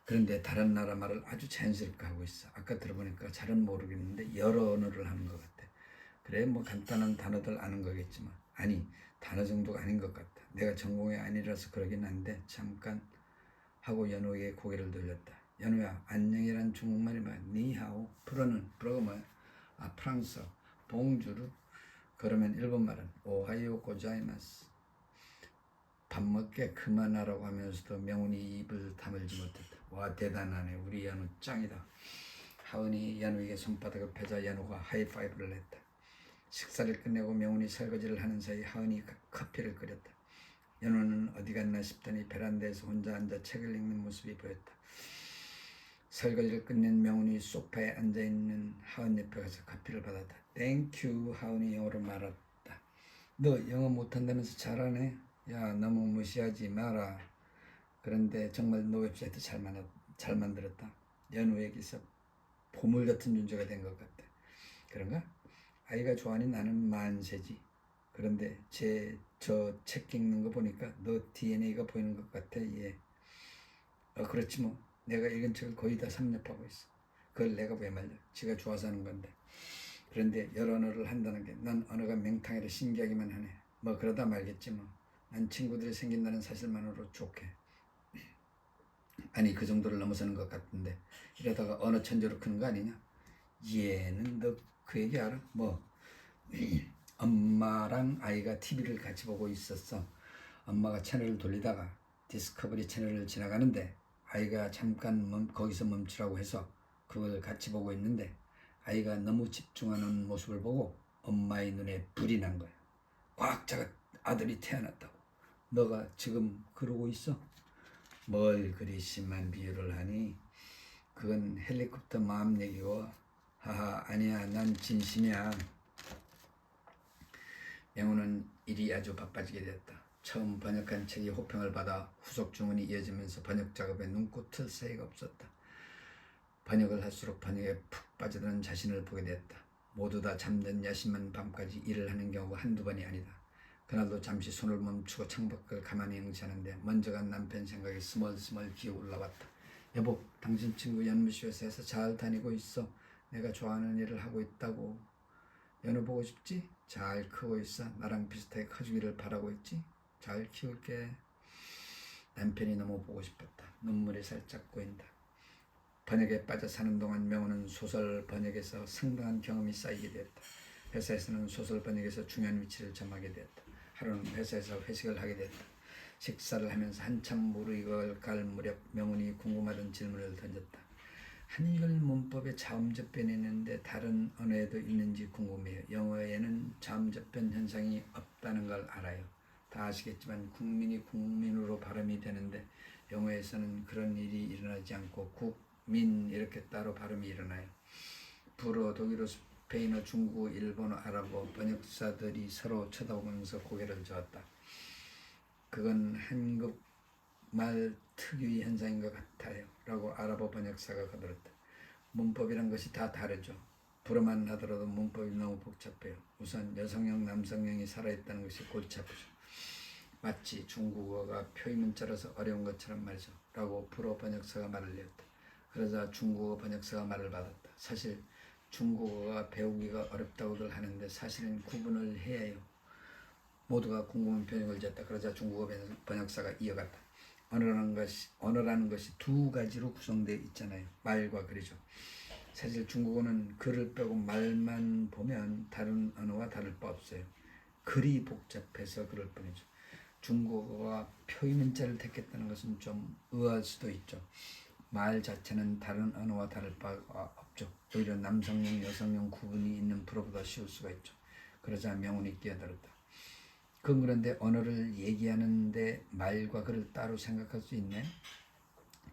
그런데 다른 나라 말을 아주 자연스럽게 하고 있어. 아까 들어보니까 잘은 모르겠는데 여러 언어를 하는 것 같아. 그래, 뭐 간단한 단어들 아는 거겠지만 아니, 단어 정도가 아닌 것 같다. 내가 전공이 아니라서 그러긴 한데 잠깐 하고 연우에게 고개를 돌렸다. 연우야, 안녕이란 중국말이 뭐야? 니하오. 프로가 뭐야? 프랑스어. 봉주르. 그러면 일본말은 오하요 고자이마스. 밥 먹게 그만하라고 하면서도 명훈이 입을 다물지 못했다. 와, 대단하네. 우리 연우 짱이다. 하은이 연우에게 손바닥을 펴자 연우가 하이파이브를 했다. 식사를 끝내고 명훈이 설거지를 하는 사이 하은이 커피를 끓였다. 연우는 어디 갔나 싶더니 베란다에서 혼자 앉아 책을 읽는 모습이 보였다. 설거지를 끝낸 명훈이 소파에 앉아있는 하은 옆에 가서 커피를 받았다. 땡큐. 하은이 영어로 말했다. 너 영어 못한다면서 잘하네. 야, 너무 무시하지 마라. 그런데 정말 너 웹사이트 잘 만들었다. 연우에게서 보물 같은 존재가 된 것 같아. 그런가? 아이가 좋아하니 나는 만세지. 그런데 저 책 읽는 거 보니까 너 DNA가 보이는 것 같아. 예. 그렇지 뭐. 내가 읽은 책을 거의 다 섭렵하고 있어. 그걸 내가 왜 말려? 지가 좋아서 하는 건데. 그런데 여러 언어를 한다는 게 난 언어가 맹탕이라 신기하기만 하네. 뭐 그러다 말겠지 뭐. 난 친구들이 생긴다는 사실만으로 좋게. 아니, 그 정도를 넘어서는 것 같은데 이러다가 언어 천재로 크는 거 아니냐? 얘는 너 그 얘기 알아? 뭐 엄마랑 아이가 TV를 같이 보고 있었어. 엄마가 채널을 돌리다가 디스커버리 채널을 지나가는데 아이가 잠깐 거기서 멈추라고 해서 그걸 같이 보고 있는데 아이가 너무 집중하는 모습을 보고 엄마의 눈에 불이 난 거야. 과학자가 아들이 태어났다고. 너가 지금 그러고 있어? 뭘 그리 심한 비유를 하니? 그건 헬리콥터 마음 얘기고. 하하, 아니야, 난 진심이야. 명훈은 일이 아주 바빠지게 됐다. 처음 번역한 책이 호평을 받아 후속 주문이 이어지면서 번역 작업에 눈코 틀 사이가 없었다. 번역을 할수록 번역에 푹 빠져드는 자신을 보게 됐다. 모두 다 잠든 야심한 밤까지 일을 하는 경우가 한두 번이 아니다. 그날도 잠시 손을 멈추고 창밖을 가만히 응시하는데 먼저 간 남편 생각이 스멀스멀 기어 올라왔다. 여보, 당신 친구 연무시 회사에서 잘 다니고 있어. 내가 좋아하는 일을 하고 있다고. 연우 보고 싶지? 잘 크고 있어. 나랑 비슷하게 커지기를 바라고 있지? 잘 키울게. 남편이 너무 보고 싶었다. 눈물이 살짝 고인다. 번역에 빠져 사는 동안 명호는 소설 번역에서 상당한 경험이 쌓이게 되었다. 회사에서는 소설 번역에서 중요한 위치를 점하게 되었다. 하루는 회사에서 회식을 하게 되었다. 식사를 하면서 한참 무르익어 갈 무렵 명훈이 궁금하던 질문을 던졌다. 한글 문법에 자음접변이 있는데 다른 언어에도 있는지 궁금해요. 영어에는 자음접변 현상이 없다는 걸 알아요. 다 아시겠지만 국민이 국민으로 발음이 되는데 영어에서는 그런 일이 일어나지 않고 국민 이렇게 따로 발음이 일어나요. 불어, 독일어, 스페인어, 중국어, 일본어, 아랍어 번역사들이 서로 쳐다보면서 고개를 저었다. 그건 한국말 특유의 현상인 것 같아요. 라고 아랍어 번역사가 거들었다. 문법이란 것이 다 다르죠. 불어만 하더라도 문법이 너무 복잡해요. 우선 여성형, 남성형이 살아있다는 것이 골치 아프죠. 마치 중국어가 표의문자라서 어려운 것처럼 말이죠. 라고 불어 번역사가 말을 내었다. 그러자 중국어 번역사가 말을 받았다. 사실 중국어가 배우기가 어렵다고들 하는데 사실은 구분을 해야 해요. 모두가 궁금한 표정을 지었다. 그러자 중국어 번역사가 이어갔다. 언어라는 것이 두 가지로 구성되어 있잖아요. 말과 글이죠. 사실 중국어는 글을 빼고 말만 보면 다른 언어와 다를 바 없어요. 글이 복잡해서 그럴 뿐이죠. 중국어가 표의문자를 택했다는 것은 좀 의아할 수도 있죠. 말 자체는 다른 언어와 다를 바가 없죠. 오히려 남성용, 여성용 구분이 있는 프로보다 쉬울 수가 있죠. 그러자 명운이 끼어들었다. 그런데 언어를 얘기하는데 말과 글을 따로 생각할 수 있네.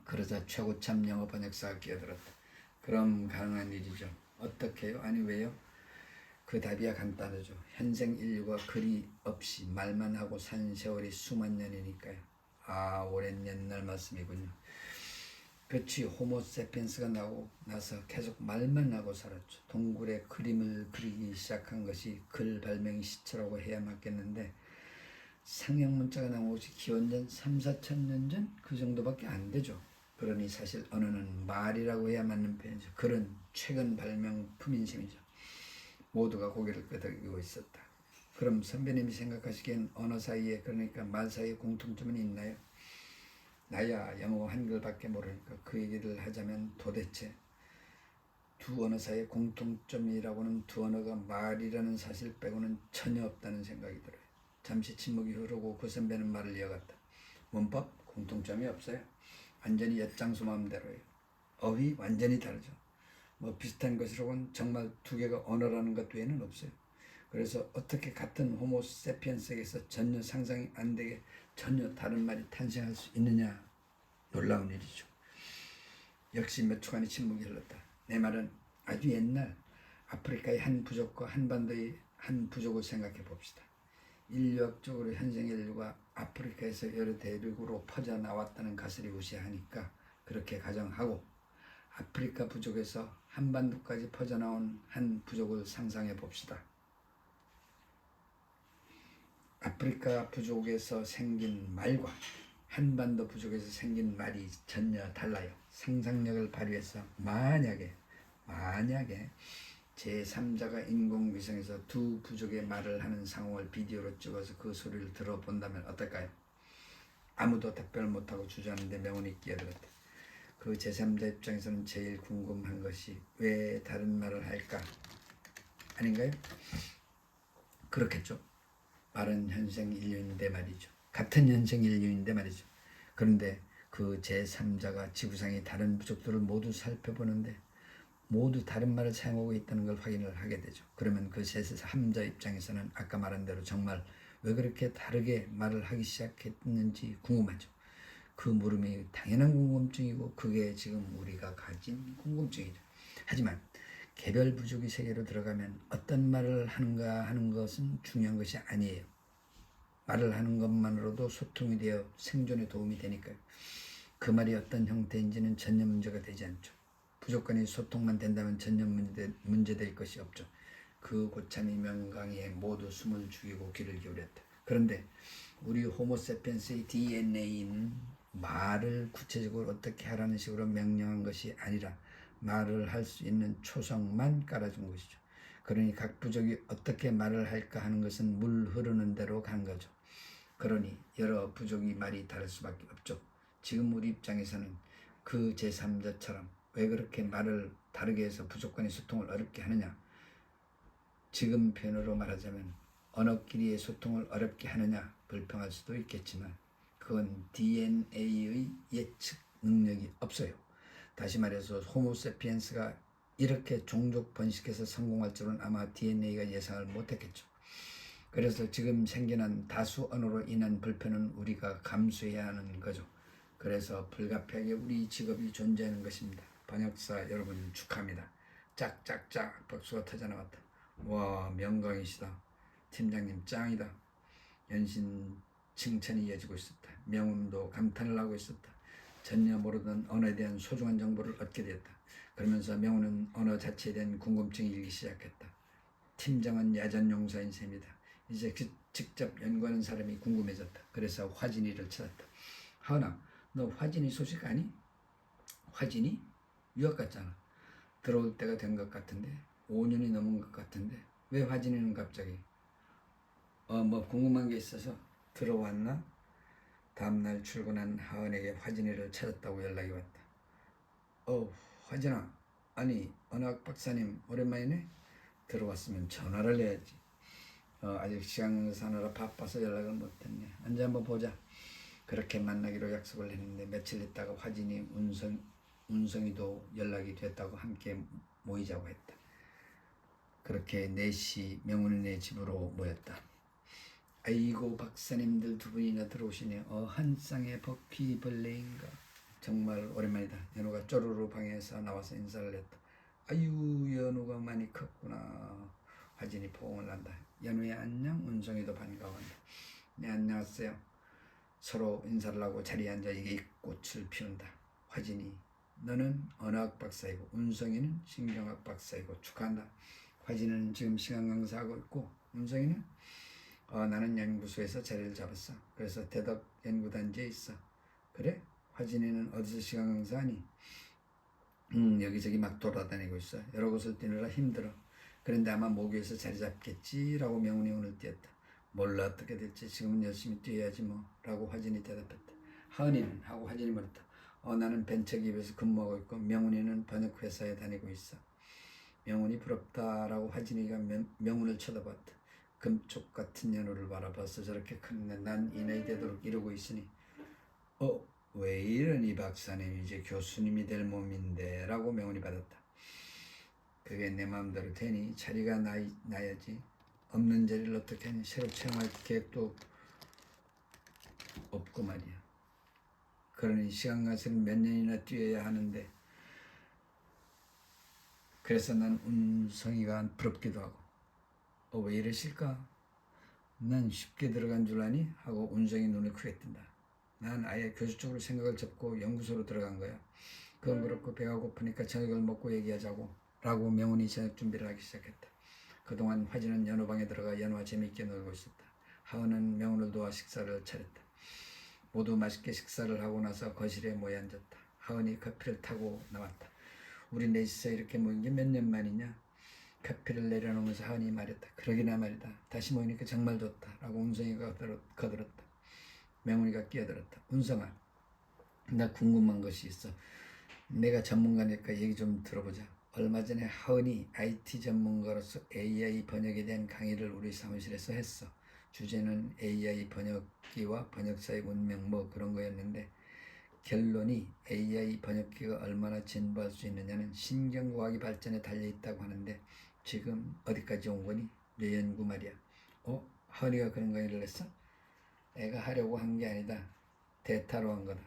그러자 최고참 영어 번역사가 끼어들었다. 그럼 가능한 일이죠. 어떻게요? 아니 왜요? 그 답이야 간단하죠. 현생 인류가 글이 없이 말만 하고 산 세월이 수만 년이니까요. 아, 오랜 옛날 말씀이군요. 그렇지, 호모세피엔스가 나고 나서 계속 말만 하고 살았죠. 동굴에 그림을 그리기 시작한 것이 글 발명의 시초라고 해야 맞겠는데 상형문자가 나온 것이 기원전 3, 4천 년 전 그 정도밖에 안 되죠. 그러니 사실 언어는 말이라고 해야 맞는 표현이죠. 글은 최근 발명품인 셈이죠. 모두가 고개를 끄덕이고 있었다. 그럼 선배님이 생각하시기엔 언어 사이에, 그러니까 말 사이에 공통점은 있나요? 나야 영어 한글밖에 모르니까 그 얘기를 하자면 도대체 두 언어 사이의 공통점이라고는 두 언어가 말이라는 사실 빼고는 전혀 없다는 생각이 들어요. 잠시 침묵이 흐르고 그 선배는 말을 이어갔다. 문법 공통점이 없어요. 완전히 엿장수 마음대로예요. 어휘 완전히 다르죠. 뭐 비슷한 것이라고는 정말 두 개가 언어라는 것 외에는 없어요. 그래서 어떻게 같은 호모세피엔스에게서 전혀 상상이 안 되게 전혀 다른 말이 탄생할 수 있느냐, 놀라운 일이죠. 역시 몇 초간의 침묵이 흘렀다. 내 말은 아주 옛날 아프리카의 한 부족과 한반도의 한 부족을 생각해 봅시다. 인류학적으로 현생 인류가 아프리카에서 여러 대륙으로 퍼져 나왔다는 가설이 우세하니까 그렇게 가정하고 아프리카 부족에서 한반도까지 퍼져나온 한 부족을 상상해 봅시다. 아프리카 부족에서 생긴 말과 한반도 부족에서 생긴 말이 전혀 달라요. 상상력을 발휘해서 만약에 제3자가 인공위성에서 두 부족의 말을 하는 상황을 비디오로 찍어서 그 소리를 들어본다면 어떨까요? 아무도 답변을 못하고 주저하는데 명운이 끼어들었다. 그 제3자 입장에서는 제일 궁금한 것이 왜 다른 말을 할까? 아닌가요? 그렇겠죠. 말은 현생 인류인데 말이죠. 같은 현생 인류인데 말이죠. 그런데 그 제3자가 지구상의 다른 부족들을 모두 살펴보는데 모두 다른 말을 사용하고 있다는 걸 확인을 하게 되죠. 그러면 그 제3자 입장에서는 아까 말한 대로 정말 왜 그렇게 다르게 말을 하기 시작했는지 궁금하죠. 그 물음이 당연한 궁금증이고 그게 지금 우리가 가진 궁금증이죠. 하지만 개별 부족의 세계로 들어가면 어떤 말을 하는가 하는 것은 중요한 것이 아니에요. 말을 하는 것만으로도 소통이 되어 생존에 도움이 되니까요. 그 말이 어떤 형태인지는 전혀 문제가 되지 않죠. 부족 간의 소통만 된다면 전혀 문제될 것이 없죠. 그 고참이 명강의에 모두 숨을 죽이고 귀를 기울였다. 그런데 우리 호모세피엔스의 DNA는 말을 구체적으로 어떻게 하라는 식으로 명령한 것이 아니라 말을 할 수 있는 초성만 깔아준 것이죠. 그러니 각 부족이 어떻게 말을 할까 하는 것은 물 흐르는 대로 간 거죠. 그러니 여러 부족이 말이 다를 수밖에 없죠. 지금 우리 입장에서는 그 제3자처럼 왜 그렇게 말을 다르게 해서 부족 간의 소통을 어렵게 하느냐? 지금 표현으로 말하자면 언어끼리의 소통을 어렵게 하느냐 불평할 수도 있겠지만 그건 DNA의 예측 능력이 없어요. 다시 말해서 호모세피엔스가 이렇게 종족 번식해서 성공할 줄은 아마 DNA가 예상을 못했겠죠. 그래서 지금 생겨난 다수 언어로 인한 불편은 우리가 감수해야 하는 거죠. 그래서 불가피하게 우리 직업이 존재하는 것입니다. 번역사 여러분 축하합니다. 짝짝짝 박수가 터져나왔다. 와, 명강이시다. 팀장님 짱이다. 연신 칭찬이 이어지고 있었다. 명운도 감탄을 하고 있었다. 전혀 모르던 언어에 대한 소중한 정보를 얻게 되었다. 그러면서 명운은 언어 자체에 대한 궁금증이 일기 시작했다. 팀장은 야전 용사인 셈이다. 이제 직접 연구하는 사람이 궁금해졌다. 그래서 화진이를 찾았다. 하은아, 너 화진이 소식 아니? 화진이? 유학 갔잖아. 들어올 때가 된 것 같은데 5년이 넘은 것 같은데 왜 화진이는 갑자기 뭐 궁금한 게 있어서 들어왔나? 다음날 출근한 하은에게 화진이를 찾았다고 연락이 왔다. 화진아, 아니 언어학 박사님 오랜만이네. 들어왔으면 전화를 해야지. 아직 시간 사느라 바빠서 연락을 못했네. 언제 한번 보자. 그렇게 만나기로 약속을 했는데 며칠 있다가 화진이 운성이도 연락이 됐다고 함께 모이자고 했다. 그렇게 4시 명훈이네 집으로 모였다. 아이고 박사님들 두 분이나 들어오시네. 한 쌍의 버퀴벌레인가. 정말 오랜만이다. 연우가 쪼르르 방에서 나와서 인사를 했다. 아유 연우가 많이 컸구나. 화진이 포옹을 한다. 연우야 안녕. 운성이도 반가워한다. 네 안녕하세요. 서로 인사를 하고 자리에 앉아 이게 꽃을 피운다. 화진이 너는 언어학 박사이고 운성이는 신경학 박사이고 축하한다. 화진이는 지금 시간 강사하고 있고 운성이는 나는 연구소에서 자리를 잡았어. 그래서 대덕 연구단지에 있어. 그래? 화진이는 어디서 시간 강사하니? 여기저기 막 돌아다니고 있어. 여러 곳을 뛰느라 힘들어. 그런데 아마 모교에서 자리 잡겠지 라고 명훈이 오늘 뛰었다. 몰라 어떻게 될지 지금은 열심히 뛰어야지 뭐 라고 화진이 대답했다. 하은이는? 하고 화진이 물었다. 나는 벤처기업에서 근무하고 있고 명훈이는 번역회사에 다니고 있어. 명훈이 부럽다 라고 화진이가 명훈을 쳐다봤다. 금쪽 같은 연우를 바라봐서 저렇게 큰데 난 이 나이 되도록 이러고 있으니 왜 이러니 박사님 이제 교수님이 될 몸인데 라고 명훈이 받았다. 그게 내 마음대로 되니 자리가 나야지. 없는 자리를 어떻게 하니. 새로 채용할 계획도 없고 말이야. 그러니 시간 가서는 몇 년이나 뛰어야 하는데 그래서 난 운성이가 부럽기도 하고 왜 이러실까? 난 쉽게 들어간 줄 아니? 하고 운성이 눈을 크게 뜬다. 난 아예 교수 쪽으로 생각을 접고 연구소로 들어간 거야. 그건 그렇고 배가 고프니까 저녁을 먹고 얘기하자고 라고 명훈이 저녁 준비를 하기 시작했다. 그동안 화진은 연호방에 들어가 연호와 재미있게 놀고 있었다. 하은은 명훈을 도와 식사를 차렸다. 모두 맛있게 식사를 하고 나서 거실에 모여 앉았다. 하은이 커피를 타고 나왔다. 우리 넷이서 이렇게 모인 게 몇 년 만이냐? 커피를 내려놓으면서 하은이 말했다. 그러기나 말이다. 다시 모이니까 정말 좋다 라고 운성이가 거들었다. 명훈이가 끼어들었다. 운성아, 나 궁금한 것이 있어. 내가 전문가니까 얘기 좀 들어보자. 얼마 전에 하은이 IT 전문가로서 AI 번역에 대한 강의를 우리 사무실에서 했어. 주제는 AI 번역기와 번역사의 운명 뭐 그런 거였는데 결론이 AI 번역기가 얼마나 진보할 수 있느냐는 신경과학이 발전에 달려있다고 하는데 지금 어디까지 온 거니? 내 연구 말이야. 하은이가 그런 강의를 했어? 애가 하려고 한 게 아니다. 대타로 한 거다.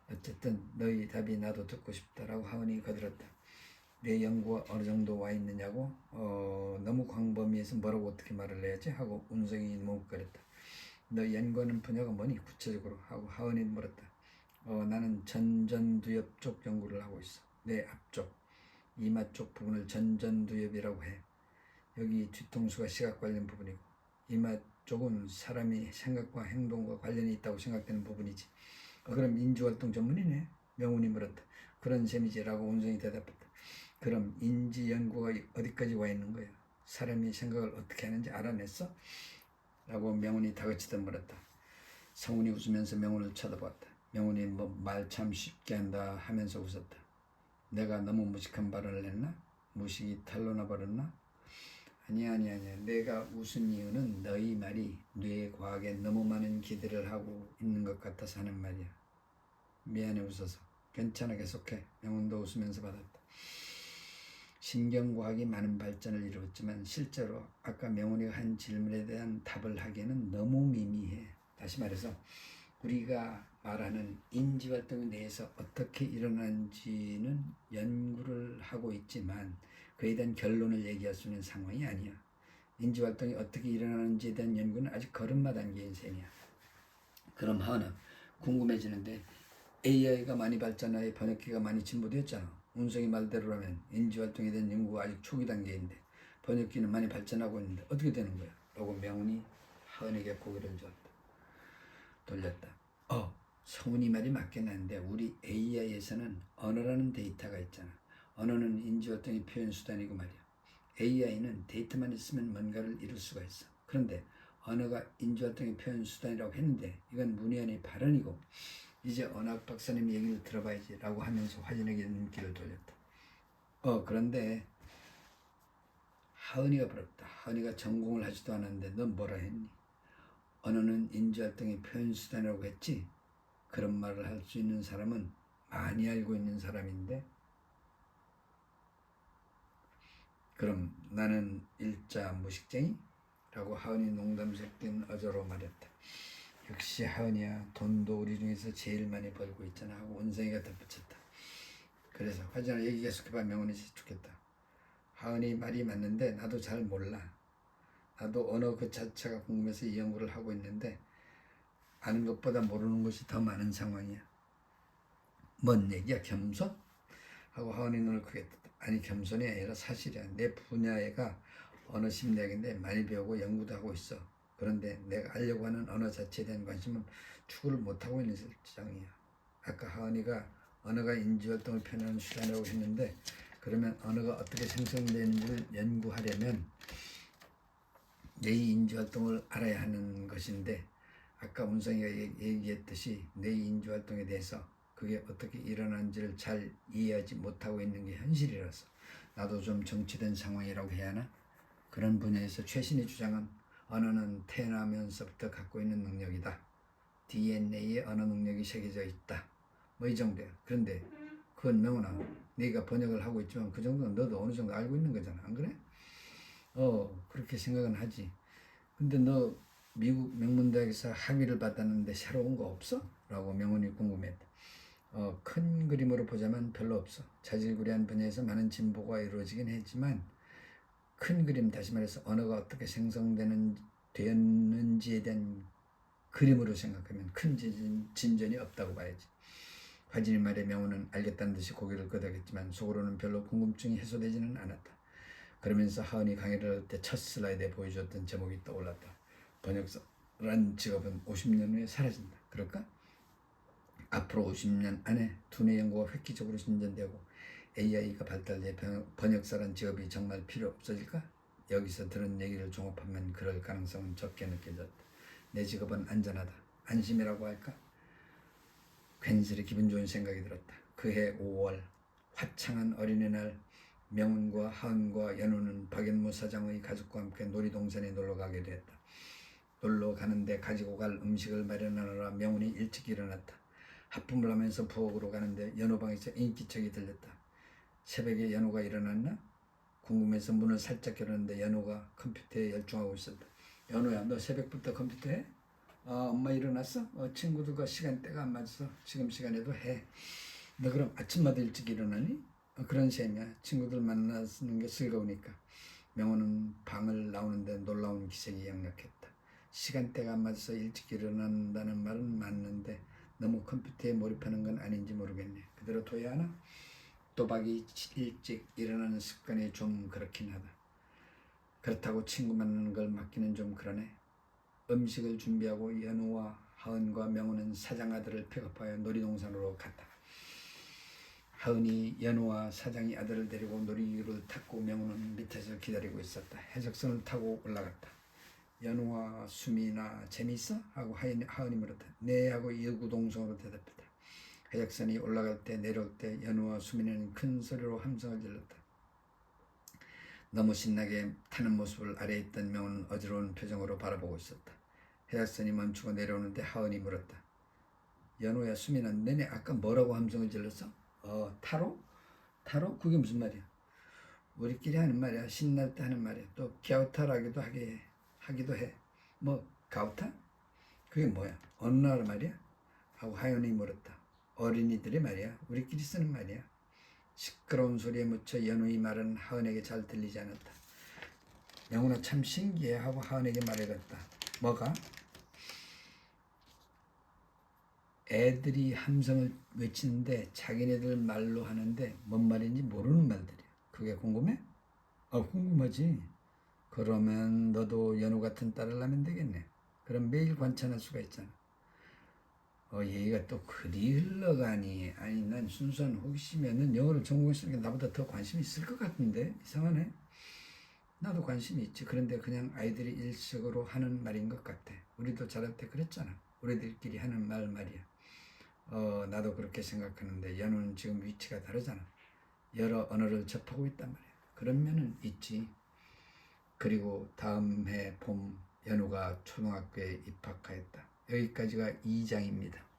어쨌든 너희 답이 나도 듣고 싶다라고 하은이 거들었다. 내 연구가 어느 정도 와 있느냐고? 너무 광범위해서 뭐라고 어떻게 말을 해야지? 하고 운성이 뭉거렸다. 너 연구하는 분야가 뭐니? 구체적으로? 하고 하은이 물었다. 나는 전전두엽 쪽 연구를 하고 있어. 내 앞쪽, 이마 쪽 부분을 전전두엽이라고 해. 여기 뒤통수가 시각 관련 부분이고 이마 쪽은 사람이 생각과 행동과 관련이 있다고 생각되는 부분이지. 그럼 인지활동 전문이네? 명훈이 물었다. 그런 셈이지라고 운성이 대답했다. 그럼 인지 연구가 어디까지 와 있는 거야? 사람이 생각을 어떻게 하는지 알아냈어? 라고 명훈이 다그치듯 물었다. 성훈이 웃으면서 명훈을 쳐다봤다. 명훈이 뭐 말 참 쉽게 한다 하면서 웃었다. 내가 너무 무식한 발언을 했나? 무식이 탄로나 버렸나? 아니야. 내가 웃은 이유는 너희 말이 뇌 과학에 너무 많은 기대를 하고 있는 것 같아서 하는 말이야. 미안해 웃어서. 괜찮아 계속해. 명훈도 웃으면서 받았다. 신경과학이 많은 발전을 이루었지만 실제로 아까 명훈이가 한 질문에 대한 답을 하기에는 너무 미미해. 다시 말해서 우리가 말하는 인지활동 내에서 어떻게 일어나는지는 연구를 하고 있지만 그에 대한 결론을 얘기할 수 있는 상황이 아니야. 인지활동이 어떻게 일어나는지에 대한 연구는 아직 걸음마 단계인 셈이야. 그럼 하나 궁금해지는데 AI가 많이 발전하여 번역기가 많이 진보되었잖아. 운성이 말대로라면 인지활동에 대한 연구가 아직 초기 단계인데 번역기는 많이 발전하고 있는데 어떻게 되는 거야? 라고 명훈이 하은에게 고개를 돌렸다. 성훈이 말이 맞긴 한데 우리 AI에서는 언어라는 데이터가 있잖아. 언어는 인지활동의 표현 수단이고 말이야. AI는 데이터만 있으면 뭔가를 이룰 수가 있어. 그런데 언어가 인지활동의 표현 수단이라고 했는데 이건 문희연의 발언이고 이제 언어학 박사님 얘기를 들어봐야지 라고 하면서 화진에게 눈길을 돌렸다. 그런데 하은이가 부럽다. 하은이가 전공을 하지도 않았는데 넌 뭐라 했니? 언어는 인지활동의 표현수단이라고 했지? 그런 말을 할 수 있는 사람은 많이 알고 있는 사람인데, 그럼 나는 일자 무식쟁이? 라고 하은이 농담 섞인 어조로 말했다. 역시 하은이야, 돈도 우리 중에서 제일 많이 벌고 있잖아 하고 원성이가 덧붙였다. 그래서 화진아 얘기 계속해봐. 명훈이 죽겠다. 하은이 말이 맞는데 나도 잘 몰라. 나도 언어 그 자체가 궁금해서 이 연구를 하고 있는데 아는 것보다 모르는 것이 더 많은 상황이야. 뭔 얘기야, 겸손? 하고 하은이 눈을 크게 떴다. 아니, 겸손이 아니라 사실이야. 내 분야가 언어 심리학인데 많이 배우고 연구도 하고 있어. 그런데 내가 알려고 하는 언어 자체에 대한 관심은 추구를 못하고 있는 실정이야. 아까 하은이가 언어가 인지활동을 표현하는 수단이라고 했는데, 그러면 언어가 어떻게 생성되는지를 연구하려면 내 인지활동을 알아야 하는 것인데, 아까 운성이가 얘기했듯이 내 인지활동에 대해서 그게 어떻게 일어나는지를 잘 이해하지 못하고 있는 게 현실이라서 나도 좀 정체된 상황이라고 해야 하나? 그런 분야에서 최신의 주장은 언어는 태어나면서부터 갖고 있는 능력이다. DNA에 언어 능력이 새겨져 있다. 뭐 이 정도야. 그런데 그건 명훈아, 네가 번역을 하고 있지만 그 정도는 너도 어느 정도 알고 있는 거잖아. 안 그래? 그렇게 생각은 하지. 근데 너 미국 명문대학에서 학위를 받았는데 새로운 거 없어? 라고 명훈이 궁금했다. 큰 그림으로 보자면 별로 없어. 자질구레한 분야에서 많은 진보가 이루어지긴 했지만 큰 그림, 다시 말해서 언어가 어떻게 되었는지에 대한 그림으로 생각하면 큰 진전이 없다고 봐야지. 화진이 말에 명훈은 알겠다는 듯이 고개를 끄덕였지만 속으로는 별로 궁금증이 해소되지는 않았다. 그러면서 하은이 강의를 할 때 첫 슬라이드에 보여줬던 제목이 떠올랐다. 번역사란 직업은 50년 후에 사라진다. 그럴까? 앞으로 50년 안에 두뇌 연구가 획기적으로 진전되고 AI가 발달돼 번역사란 직업이 정말 필요 없어질까? 여기서 들은 얘기를 종합하면 그럴 가능성은 적게 느껴졌다. 내 직업은 안전하다. 안심이라고 할까? 괜스레 기분 좋은 생각이 들었다. 그해 5월 화창한 어린이날, 명훈과 하은과 연우는 박연무 사장의 가족과 함께 놀이동산에 놀러가게 되었다. 놀러 가는데 가지고 갈 음식을 마련하느라 명훈이 일찍 일어났다. 하품을 하면서 부엌으로 가는데 연우 방에서 인기척이 들렸다. 새벽에 연우가 일어났나? 궁금해서 문을 살짝 열었는데 연우가 컴퓨터에 열중하고 있었다. 연우야, 너 새벽부터 컴퓨터해? 엄마 일어났어? 친구들과 시간대가 안 맞아서 지금 시간에도 해. 너 그럼 아침마다 일찍 일어나니? 그런 셈이야. 친구들 만나는 게 즐거우니까. 명호는 방을 나오는데 놀라운 기색이 역력했다. 시간대가 안 맞아서 일찍 일어난다는 말은 맞는데 너무 컴퓨터에 몰입하는 건 아닌지 모르겠네. 그대로 둬야 하나? 또박이 일찍 일어나는 습관이 좀 그렇긴 하다. 그렇다고 친구 만나는 걸 맡기는 좀 그러네. 음식을 준비하고 연우와 하은과 명우는 사장 아들을 픽업하여 놀이동산으로 갔다. 하은이 연우와 사장이 아들을 데리고 놀이기구를 탔고 명우는 밑에서 기다리고 있었다. 해적선을 타고 올라갔다. 연우와 수미나 재미있어? 하고 하은이 물었다. 네 하고 이구동성으로 대답했다. 해적선이 올라갈 때 내려올 때 연우와 수미는 큰 소리로 함성을 질렀다. 너무 신나게 타는 모습을 아래에 있던 명우는 어지러운 표정으로 바라보고 있었다. 해적선이 멈추고 내려오는데 하은이 물었다. 연우야, 수미나, 너네 아까 뭐라고 함성을 질렀어? 타로? 타로? 그게 무슨 말이야? 우리끼리 하는 말이야. 신날 때 하는 말이야. 또 갸우타라기도 하기도 해. 뭐 가우타? 그게 뭐야? 어느 나라 말이야? 하고 하연이 물었다. 어린이들의 말이야. 우리끼리 쓰는 말이야. 시끄러운 소리에 묻혀 연우의 말은 하은에게 잘 들리지 않았다. 명훈아, 참 신기해 하고 하은에게 말해갔다. 뭐가? 애들이 함성을 외치는데 자기네들 말로 하는데 뭔 말인지 모르는 말들이야. 그게 궁금해? 궁금하지. 그러면 너도 연우 같은 딸을 낳으면 되겠네. 그럼 매일 관찰할 수가 있잖아. 얘가 또 그리 흘러가니. 아니, 난 순수한 호기심이야. 영어를 전공했으니까 나보다 더 관심이 있을 것 같은데. 이상하네. 나도 관심이 있지. 그런데 그냥 아이들이 일식으로 하는 말인 것 같아. 우리도 자랄 때 그랬잖아. 우리들끼리 하는 말이야. 나도 그렇게 생각하는데 연우는 지금 위치가 다르잖아. 여러 언어를 접하고 있단 말이에요. 그러면은 있지. 그리고 다음 해 봄 연우가 초등학교에 입학하였다. 여기까지가 2장입니다.